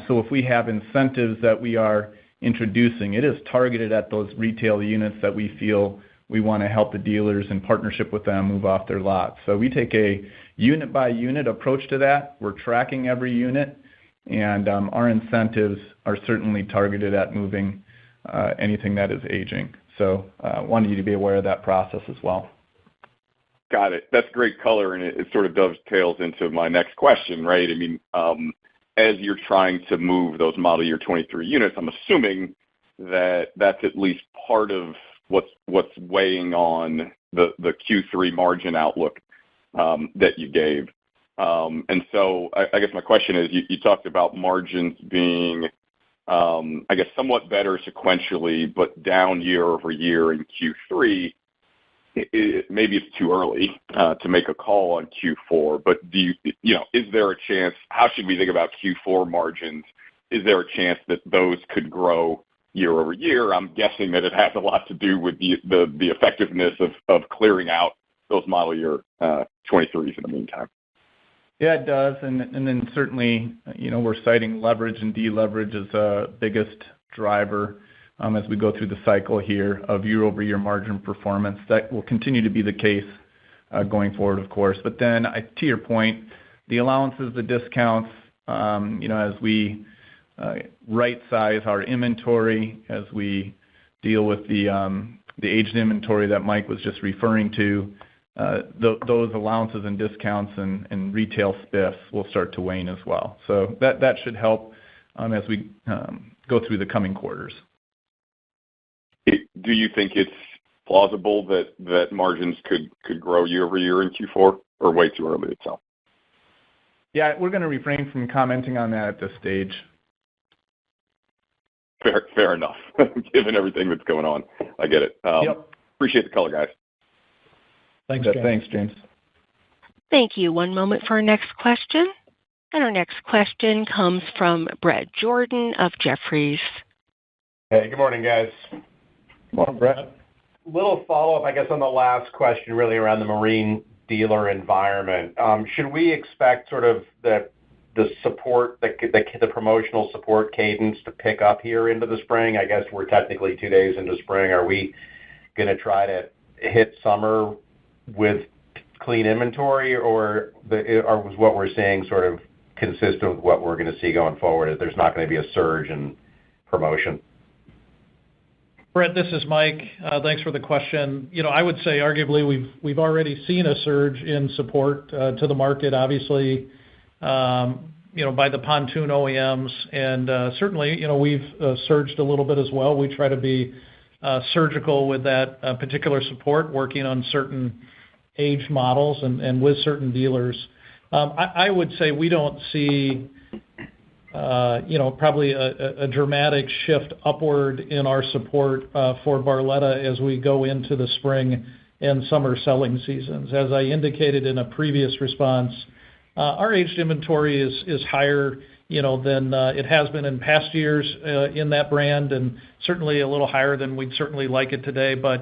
So if we have incentives that we are introducing, it is targeted at those retail units that we feel we want to help the dealers in partnership with them move off their lots. So we take a unit-by-unit approach to that. We're tracking every unit, and our incentives are certainly targeted at moving anything that is aging. So wanted you to be aware of that process as well. Got it. That's great color, and it sort of dovetails into my next question, right? I mean, as you're trying to move those model year 23 units, I'm assuming that that's at least part of what's weighing on the Q3 margin outlook that you gave. And so I guess my question is, you talked about margins being, I guess, somewhat better sequentially, but down year over year in Q3. Maybe it's too early to make a call on Q4, but is there a chance? How should we think about Q4 margins? Is there a chance that those could grow year over year? I'm guessing that it has a lot to do with the effectiveness of clearing out those model year 23s in the meantime. Yeah, it does, and then certainly, we're citing leverage and deleverage as a biggest driver as we go through the cycle here of year-over-year margin performance. That will continue to be the case going forward, of course. But then, to your point, the allowances, the discounts, as we right-size our inventory, as we deal with the aged inventory that Mike was just referring to, those allowances and discounts and retail spiffs will start to wane as well. So that should help as we go through the coming quarters. Do you think it's plausible that margins could grow year over year in Q4, or way too early to tell? Yeah, we're going to refrain from commenting on that at this stage. Fair enough, given everything that's going on. I get it. Yep. Appreciate the color, guys. Thanks, James. Thanks, James. Thank you. One moment for our next question. And our next question comes from Bret Jordan of Jefferies. Hey, good morning, guys. Good morning, Brett. Little follow-up, I guess, on the last question, really around the marine dealer environment. Should we expect sort of the support, the promotional support cadence to pick up here into the spring? I guess we're technically 2 days into spring. Are we going to try to hit summer with clean inventory, or was what we're seeing sort of consistent with what we're going to see going forward, if there's not going to be a surge in promotion? Brett, this is Mike. Thanks for the question. I would say arguably we've already seen a surge in support to the market, obviously, by the pontoon OEMs, and certainly, we've surged a little bit as well. We try to be surgical with that particular support, working on certain age models and with certain dealers. I would say we don't see probably a dramatic shift upward in our support for Barletta as we go into the spring and summer selling seasons. As I indicated in a previous response, our aged inventory is higher, than it has been in past years in that brand, and certainly a little higher than we'd certainly like it today. But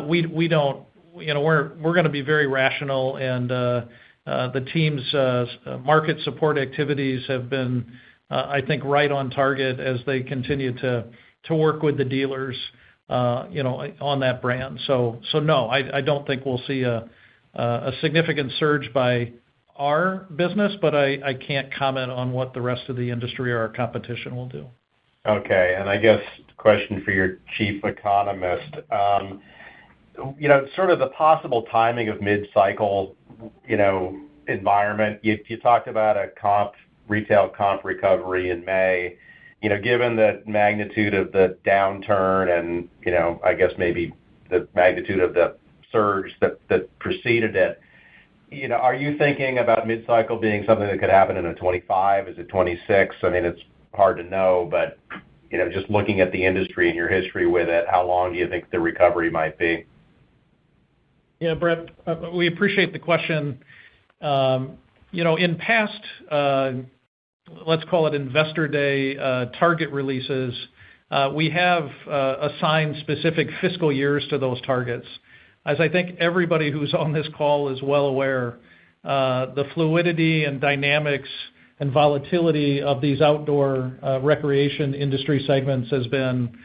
we don't, we're going to be very rational, and the team's market support activities have been, I think, right on target as they continue to work with the dealers, on that brand. So no, I don't think we'll see a a significant surge by our business, but I can't comment on what the rest of the industry or our competition will do. Okay. And I guess question for your chief economist. Sort of the possible timing of mid-cycle, environment. You talked about a retail comp recovery in May. Given the magnitude of the downturn and, I guess maybe the magnitude of the surge that preceded it, are you thinking about mid-cycle being something that could happen in a 25? Is it 26? I mean, it's hard to know, but, just looking at the industry and your history with it, how long do you think the recovery might be? Yeah, Brett, we appreciate the question. In past, let's call it Investor Day target releases, we have assigned specific fiscal years to those targets. As I think everybody who's on this call is well aware, the fluidity and dynamics and volatility of these outdoor recreation industry segments has been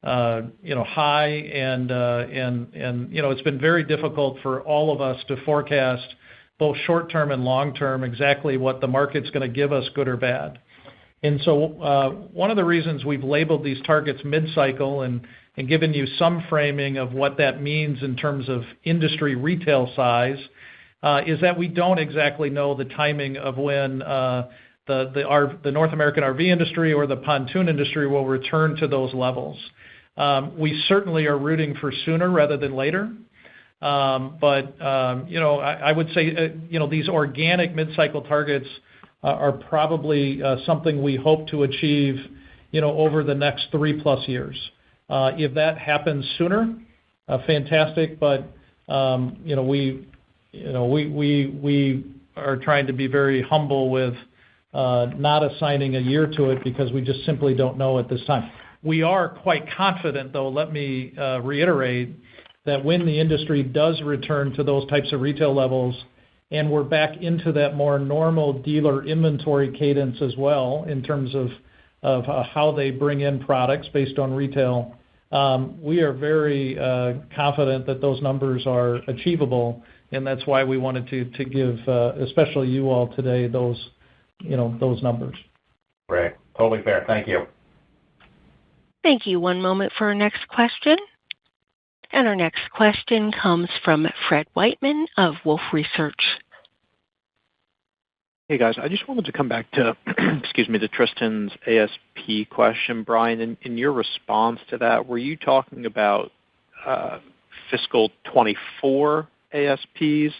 high, and it's been very difficult for all of us to forecast both short-term and long-term exactly what the market's going to give us, good or bad. And so one of the reasons we've labeled these targets mid-cycle and given you some framing of what that means in terms of industry retail size is that we don't exactly know the timing of when the North American RV industry or the pontoon industry will return to those levels. We certainly are rooting for sooner rather than later. But I would say, these organic mid-cycle targets are probably something we hope to achieve, over the next 3+ years. If that happens sooner, fantastic. But, we are trying to be very humble with not assigning a year to it because we just simply don't know at this time. We are quite confident, though, let me reiterate, that when the industry does return to those types of retail levels and we're back into that more normal dealer inventory cadence as well in terms of how they bring in products based on retail, we are very confident that those numbers are achievable, and that's why we wanted to give, especially you all today, those numbers. Right. Totally fair. Thank you. Thank you. One moment for our next question. And our next question comes from Fred Wightman of Wolfe Research. Hey, guys. I just wanted to come back to, to Tristan's ASP question. Brian, in your response to that, were you talking about fiscal 24 ASPs?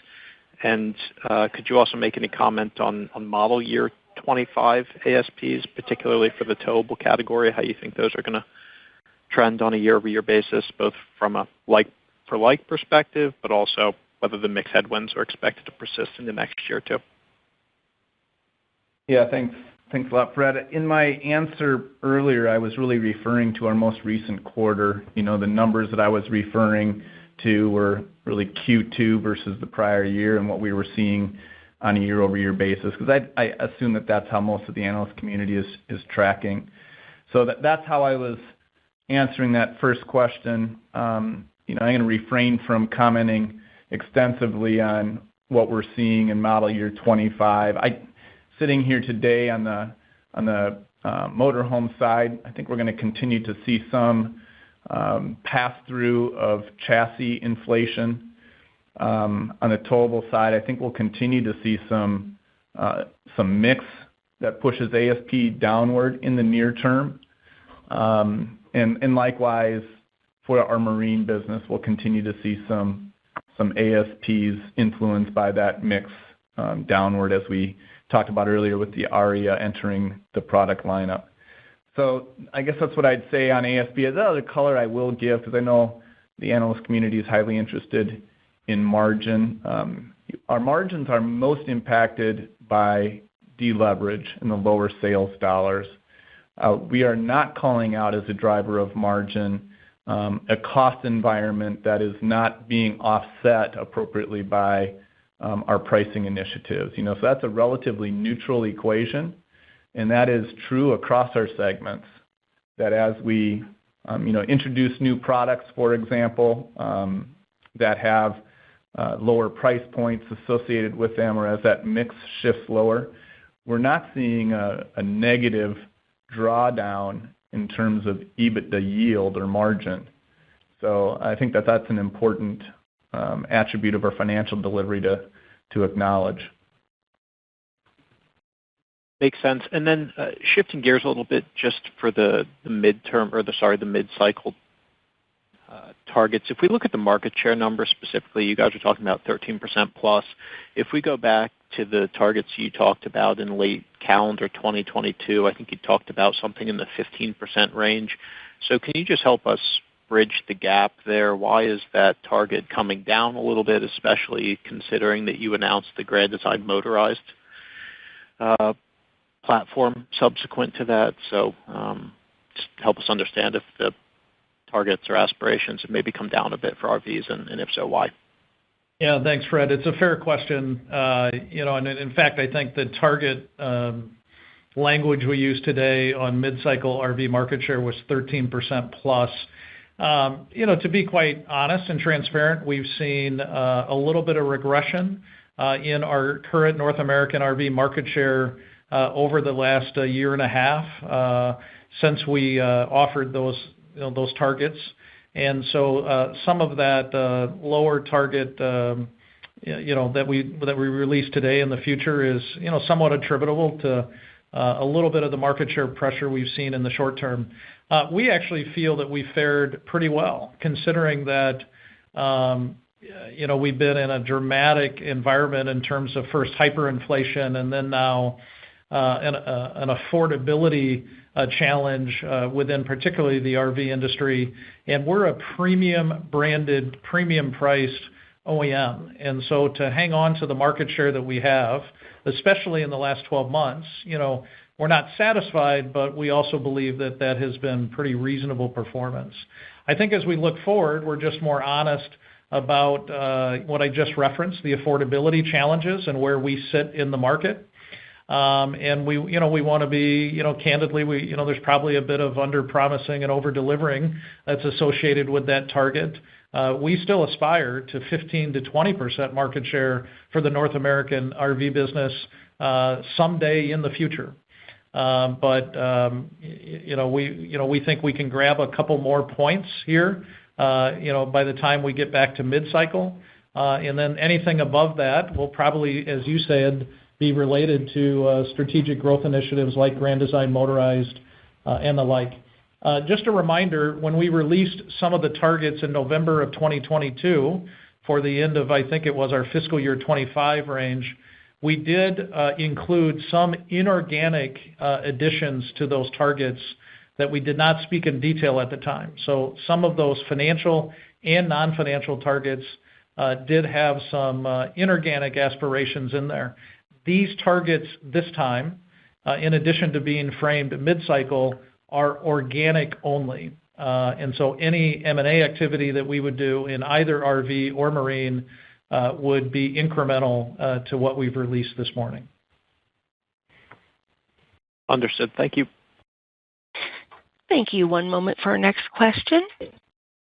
And could you also make any comment on model year 25 ASPs, particularly for the towable category, how you think those are going to trend on a year-over-year basis, both from a like-for-like perspective, but also whether the mix headwinds are expected to persist in the next year or two? Yeah, thanks a lot, Fred. In my answer earlier, I was really referring to our most recent quarter. The numbers that I was referring to were really Q2 versus the prior year and what we were seeing on a year-over-year basis, because I assume that that's how most of the analyst community is tracking. So that's how I was answering that first question. I'm going to refrain from commenting extensively on what we're seeing in model year 25. Sitting here today on the motorhome side, I think we're going to continue to see some pass-through of chassis inflation. On the towable side, I think we'll continue to see some mix that pushes ASP downward in the near term. And likewise, for our marine business, we'll continue to see some ASPs influenced by that mix downward, as we talked about earlier with the Aria entering the product lineup. So I guess that's what I'd say on ASP. The other color I will give, because I know the analyst community is highly interested in margin. Our margins are most impacted by deleverage in the lower sales dollars. We are not calling out as a driver of margin a cost environment that is not being offset appropriately by our pricing initiatives. So that's a relatively neutral equation, and that is true across our segments. That as we introduce new products, for example, that have lower price points associated with them or as that mix shifts lower, we're not seeing a negative drawdown in terms of EBITDA yield or margin. So I think that's an important attribute of our financial delivery to acknowledge. Makes sense. And then shifting gears a little bit just for the mid-cycle targets. If we look at the market share numbers specifically, you guys are talking about 13% plus. If we go back to the targets you talked about in late calendar 2022, I think you talked about something in the 15% range. So can you just help us bridge the gap there? Why is that target coming down a little bit, especially considering that you announced the Grand Design motorized platform subsequent to that? So just help us understand if the targets or aspirations have maybe come down a bit for RVs, and if so, why? Yeah, thanks, Fred. It's a fair question. And in fact, I think the target language we used today on mid-cycle RV market share was 13% plus. To be quite honest and transparent, we've seen a little bit of regression in our current North American RV market share over the last year and a half since we offered those targets. And so some of that lower target that we released today in the future is somewhat attributable to a little bit of the market share pressure we've seen in the short term. We actually feel that we fared pretty well, considering that we've been in a dramatic environment in terms of first hyperinflation and then now an affordability challenge within particularly the RV industry. And we're a premium branded, premium priced OEM. And so to hang on to the market share that we have, especially in the last 12 months, we're not satisfied, but we also believe that that has been pretty reasonable performance. I think as we look forward, we're just more honest about what I just referenced, the affordability challenges and where we sit in the market. And we want to be, candidly, there's probably a bit of under-promising and over-delivering that's associated with that target. We still aspire to 15 to 20% market share for the North American RV business someday in the future. But we think we can grab a couple more points here, by the time we get back to mid-cycle. And then anything above that will probably, as you said, be related to strategic growth initiatives like Grand Design Motorized and the like. Just a reminder, when we released some of the targets in November of 2022 for the end of, I think it was our fiscal year 25 range, we did include some inorganic additions to those targets that we did not speak in detail at the time. So some of those financial and non-financial targets did have some inorganic aspirations in there. These targets this time, in addition to being framed mid-cycle, are organic only. And so any M&A activity that we would do in either RV or marine would be incremental to what we've released this morning. Understood. Thank you. Thank you. One moment for our next question.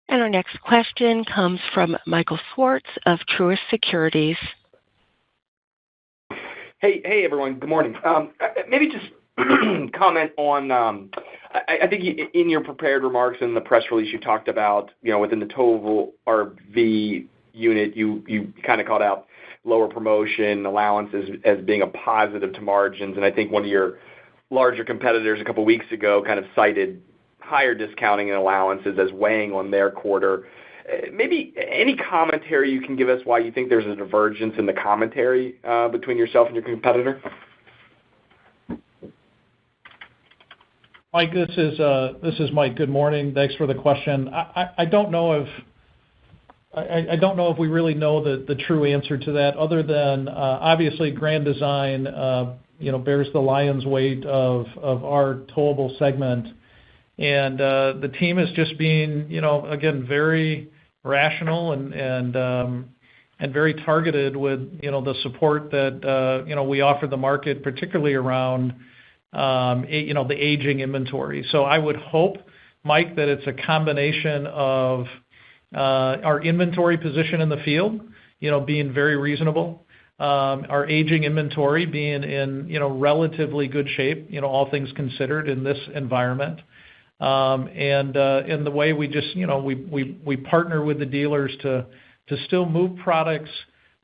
And our next question comes from Michael Swartz of Truist Securities. Hey, everyone. Good morning. Maybe just comment on, I think in your prepared remarks in the press release, you talked about, within the total RV unit, you kind of called out lower promotion allowances as being a positive to margins. And I think one of your larger competitors a couple weeks ago kind of cited higher discounting and allowances as weighing on their quarter. Maybe any commentary you can give us why you think there's a divergence in the commentary between yourself and your competitor? Mike, this is Mike. Good morning. Thanks for the question. I don't know if we really know the true answer to that, other than obviously Grand Design bears the lion's weight of our towable segment. And the team is just being, again, very rational and very targeted with, the support that, we offer the market, particularly around, the aging inventory. So I would hope, Mike, that it's a combination of our inventory position in the field. being very reasonable. Our aging inventory being in, relatively good shape, all things considered in this environment. And the way we just, we partner with the dealers to still move products,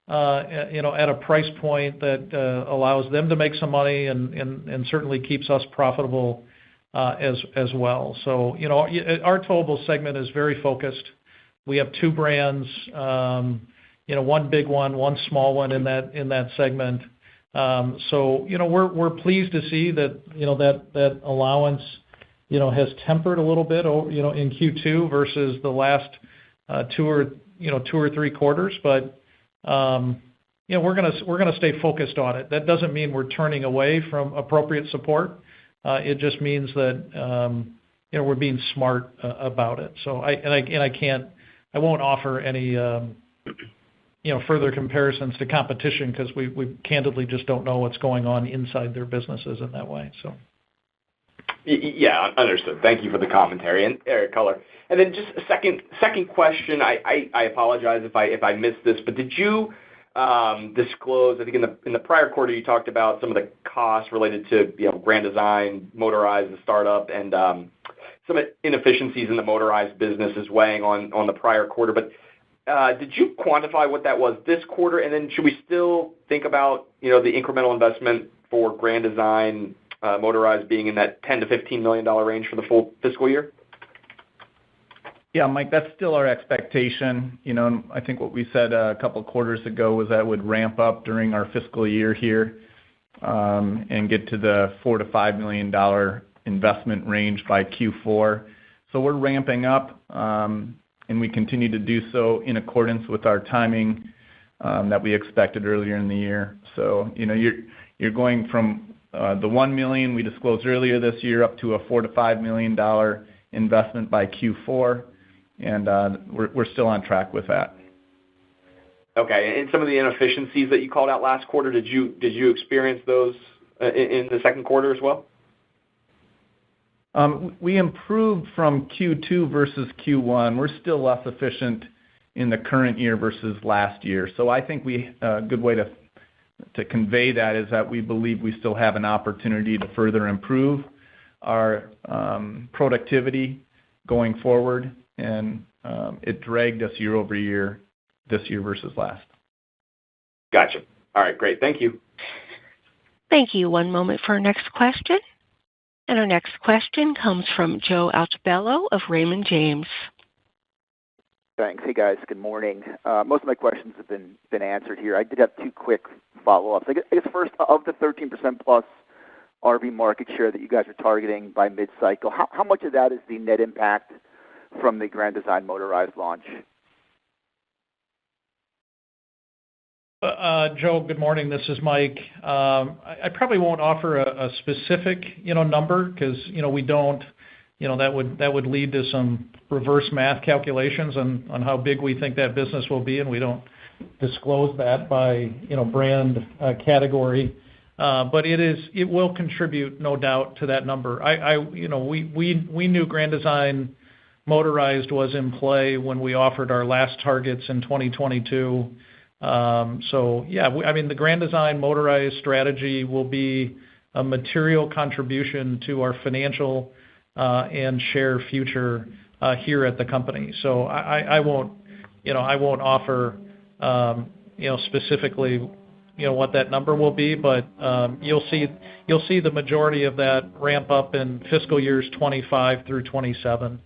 at a price point that allows them to make some money and certainly keeps us profitable as well. So, our towable segment is very focused. We have two brands, one big one small one in that segment. So, we're pleased to see that, that allowance, has tempered a little bit, in Q2 versus the last two or three quarters. But we're gonna stay focused on it. That doesn't mean we're turning away from appropriate support. It just means that we're being smart about it. So I won't offer any further comparisons to competition because we candidly just don't know what's going on inside their businesses in that way. So. Yeah, understood. Thank you for the commentary and color. And then just a second question. I apologize if I missed this, but did you disclose? I think in the prior quarter you talked about some of the costs related to Grand Design, Motorized, the startup, and some inefficiencies in the Motorized business is weighing on the prior quarter. But did you quantify what that was this quarter? And then should we still think about the incremental investment for Grand Design, Motorized being in that $10 to $15 million range for the full fiscal year? Yeah, Mike, that's still our expectation. I think what we said a couple of quarters ago was that would ramp up during our fiscal year here, and get to the $4 to $5 million investment range by Q4. So we're ramping up, and we continue to do so in accordance with our timing that we expected earlier in the year. So, you're going from the $1 million we disclosed earlier this year up to a $4 to $5 million investment by Q4, and we're still on track with that. Okay, and some of the inefficiencies that you called out last quarter, did you experience those in the second quarter as well? We improved from Q2 versus Q1. We're still less efficient in the current year versus last year. So I think a good way to convey that is that we believe we still have an opportunity to further improve our productivity going forward, and it dragged us year over year this year versus last. Gotcha. All right, great. Thank you. Thank you. One moment for our next question. And our next question comes from Joe Altobello of Raymond James. Thanks. Hey, guys. Good morning. Most of my questions have been answered here. I did have two quick follow-ups. I guess first, of the 13% plus RV market share that you guys are targeting by mid-cycle, how much of that is the net impact from the Grand Design Motorized launch? Joe, good morning. This is Mike. I probably won't offer a specific, number because, we don't, that would lead to some reverse math calculations on how big we think that business will be, and we don't disclose that by, brand category. But it will contribute, no doubt, to that number. We knew Grand Design Motorized was in play when we offered our last targets in 2022. So yeah, the Grand Design Motorized strategy will be a material contribution to our financial and share future here at the company. So I won't offer specifically what that number will be, but you'll see the majority of that ramp up in fiscal years 25 through 27.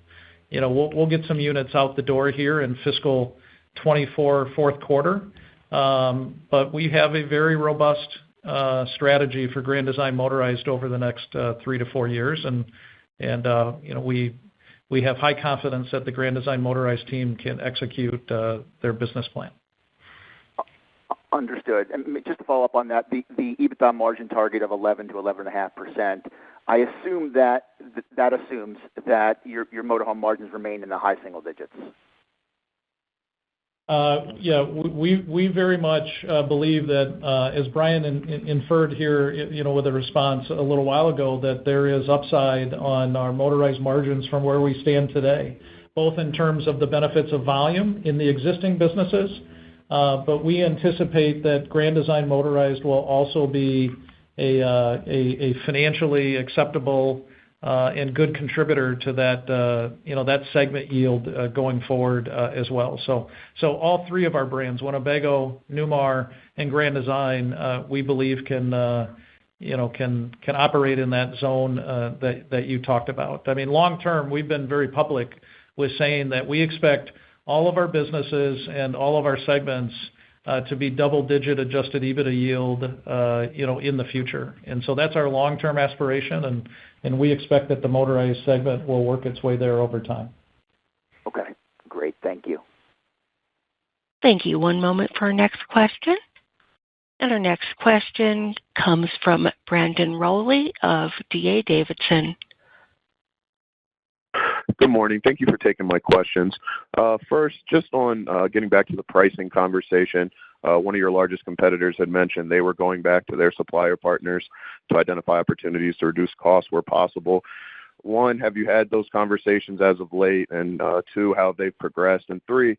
We'll get some units out the door here in fiscal 24 fourth quarter. But we have a very robust strategy for Grand Design Motorized over the next 3 to 4 years, and we have high confidence that the Grand Design Motorized team can execute their business plan. Understood. And just to follow up on that, the EBITDA margin target of 11 to 11.5%, I assume that assumes that your motorhome margins remain in the high single digits. Yeah, we very much believe that, as Brian inferred here, with a response a little while ago, that there is upside on our Motorized margins from where we stand today, both in terms of the benefits of volume in the existing businesses, but we anticipate that Grand Design Motorized will also be a financially acceptable and good contributor to that that segment yield going forward as well. So all three of our brands, Winnebago, Newmar, and Grand Design, we believe can operate in that zone that you talked about. I mean, long term, we've been very public with saying that we expect all of our businesses and all of our segments to be double-digit adjusted EBITDA yield, in the future. And so that's our long-term aspiration, and we expect that the motorized segment will work its way there over time. Okay, great. Thank you. Thank you. One moment for our next question. And our next question comes from Brandon Rowley of D.A. Davidson. Good morning. Thank you for taking my questions. First, just on getting back to the pricing conversation, one of your largest competitors had mentioned they were going back to their supplier partners to identify opportunities to reduce costs where possible. One, have you had those conversations as of late? And two, how have they progressed? And three,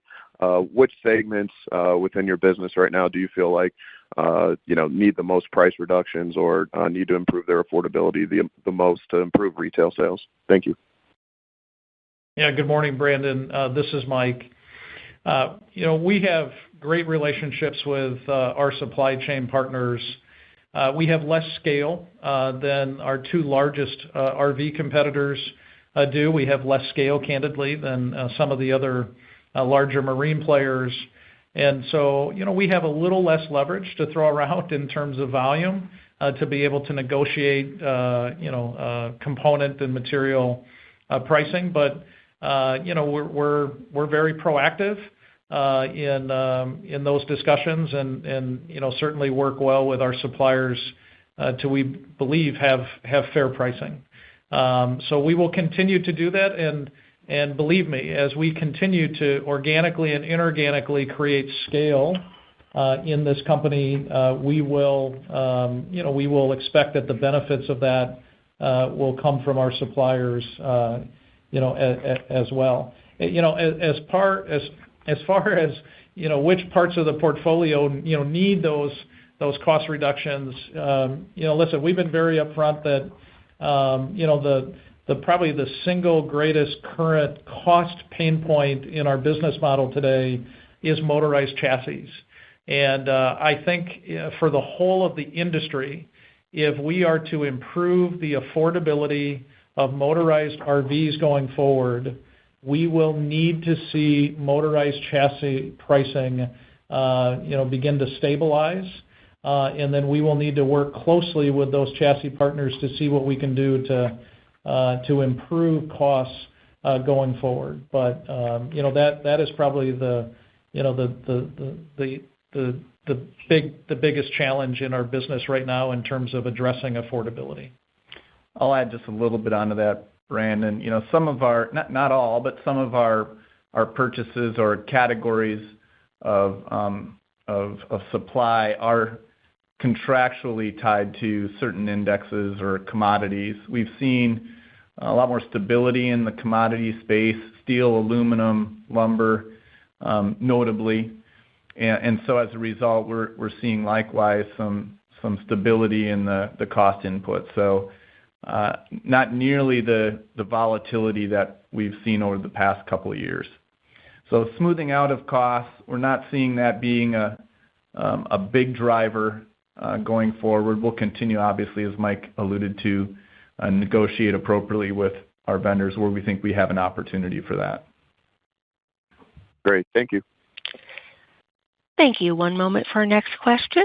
which segments within your business right now do you feel like need the most price reductions or need to improve their affordability the most to improve retail sales? Thank you. Yeah, good morning, Brandon. This is Mike. We have great relationships with our supply chain partners. We have less scale than our two largest RV competitors do. We have less scale, candidly, than some of the other larger marine players. And so, we have a little less leverage to throw around in terms of volume to be able to negotiate, component and material pricing. But we're very proactive in those discussions, and certainly work well with our suppliers to, we believe, have fair pricing. So we will continue to do that, and believe me, as we continue to organically and inorganically create scale in this company, we will expect that the benefits of that will come from our suppliers as well. As far as which parts of the portfolio need those cost reductions, listen, we've been very upfront that probably the single greatest current cost pain point in our business model today is motorized chassis. And I think for the whole of the industry, if we are to improve the affordability of motorized RVs going forward, we will need to see motorized chassis pricing, begin to stabilize, and then we will need to work closely with those chassis partners to see what we can do to improve costs going forward. But that is probably the biggest challenge in our business right now in terms of addressing affordability. I'll add just a little bit onto that, Brandon. Some of our, not all, but some of our purchases or categories of supply are contractually tied to certain indexes or commodities. We've seen a lot more stability in the commodity space, steel, aluminum, lumber, notably. And so as a result, we're seeing likewise some stability in the cost input. So not nearly the volatility that we've seen over the past couple of years. So smoothing out of costs, we're not seeing that being a big driver going forward. We'll continue, obviously, as Mike alluded to, negotiate appropriately with our vendors where we think we have an opportunity for that. Great. Thank you. Thank you. One moment for our next question.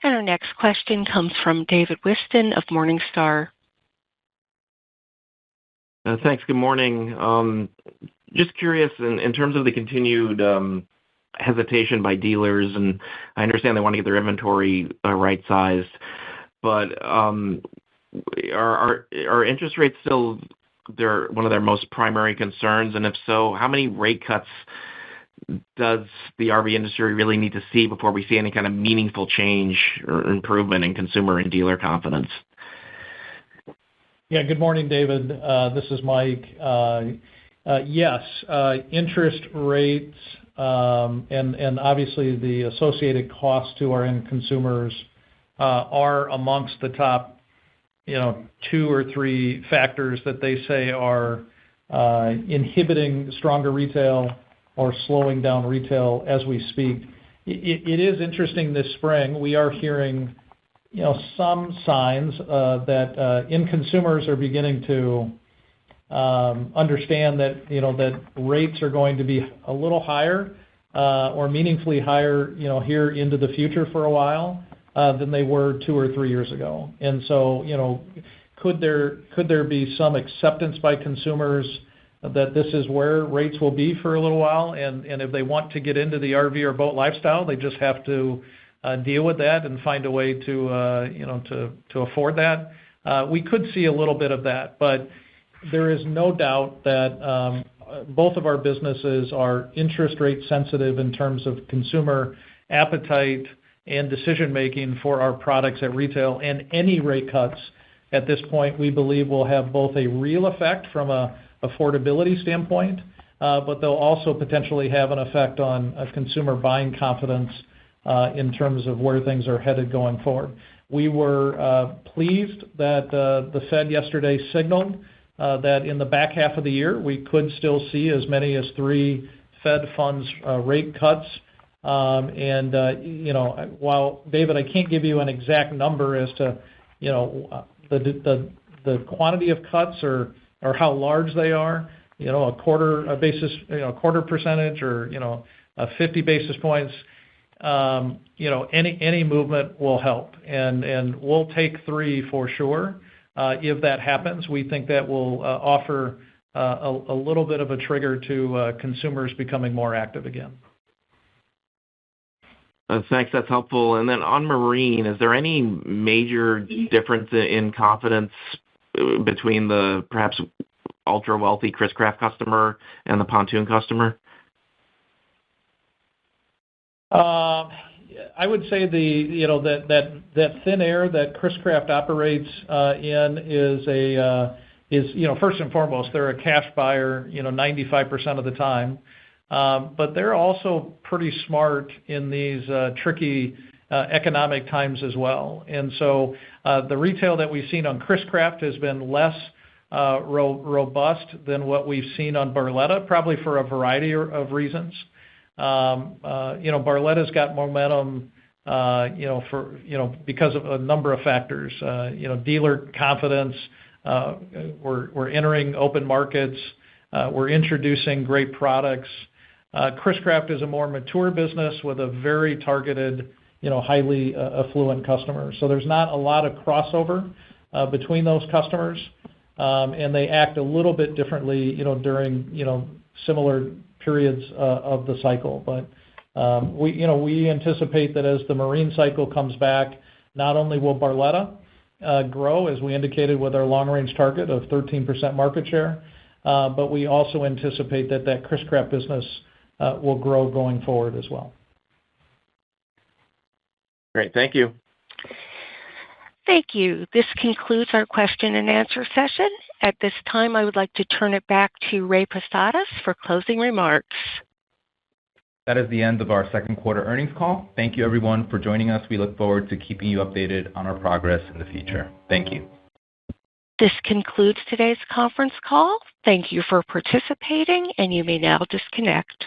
And our next question comes from David Whiston of Morningstar. Thanks. Good morning. Just curious, in terms of the continued hesitation by dealers, and I understand they want to get their inventory right-sized, but are interest rates still one of their most primary concerns? And if so, how many rate cuts does the RV industry really need to see before we see any kind of meaningful change or improvement in consumer and dealer confidence? Yeah, good morning, David. This is Mike. Yes, interest rates and obviously the associated costs to our end consumers are amongst the top, 2 or 3 factors that they say are inhibiting stronger retail or slowing down retail as we speak. It is interesting this spring. We are hearing, some signs that end consumers are beginning to understand that, that rates are going to be a little higher or meaningfully higher, here into the future for a while than they were 2 or 3 years ago. And so, could there be some acceptance by consumers that this is where rates will be for a little while, and if they want to get into the RV or boat lifestyle, they just have to deal with that and find a way to afford that. We could see a little bit of that, but there is no doubt that both of our businesses are interest rate sensitive in terms of consumer appetite and decision making for our products at retail, and any rate cuts at this point we believe will have both a real effect from a affordability standpoint, but they'll also potentially have an effect on consumer buying confidence in terms of where things are headed going forward. We were pleased that the Fed yesterday signaled that in the back half of the year we could still see as many as 3 Fed funds rate cuts. And while David, I can't give you an exact number as to the quantity of cuts or how large they are, a quarter percentage or 50 basis points, any movement will help, and we'll take 3 for sure. If that happens, we think that will offer a little bit of a trigger to consumers becoming more active again. Thanks, that's helpful. And then on marine, is there any major difference in confidence between the perhaps ultra wealthy Chris-Craft customer and the pontoon customer? I would say that thin air that Chris-Craft operates in is first and foremost, they're a cash buyer 95% of the time, but they're also pretty smart in these tricky economic times as well. And so the retail that we've seen on Chris-Craft has been less robust than what we've seen on Barletta, probably for a variety of reasons. Barletta's got momentum, because of a number of factors. Dealer confidence. We're entering open markets. We're introducing great products. Chris-Craft is a more mature business with a very targeted, highly affluent customer. So there's not a lot of crossover between those customers, and they act a little bit differently, during similar periods of the cycle. But we anticipate that as the marine cycle comes back, not only will Barletta grow, as we indicated with our long-range target of 13% market share, but we also anticipate that Chris-Craft business will grow going forward as well. Great, thank you. Thank you. This concludes our question and answer session. At this time, I would like to turn it back to Ray Posadas for closing remarks. That is the end of our second quarter earnings call. Thank you, everyone, for joining us. We look forward to keeping you updated on our progress in the future. Thank you. This concludes today's conference call. Thank you for participating, and you may now disconnect.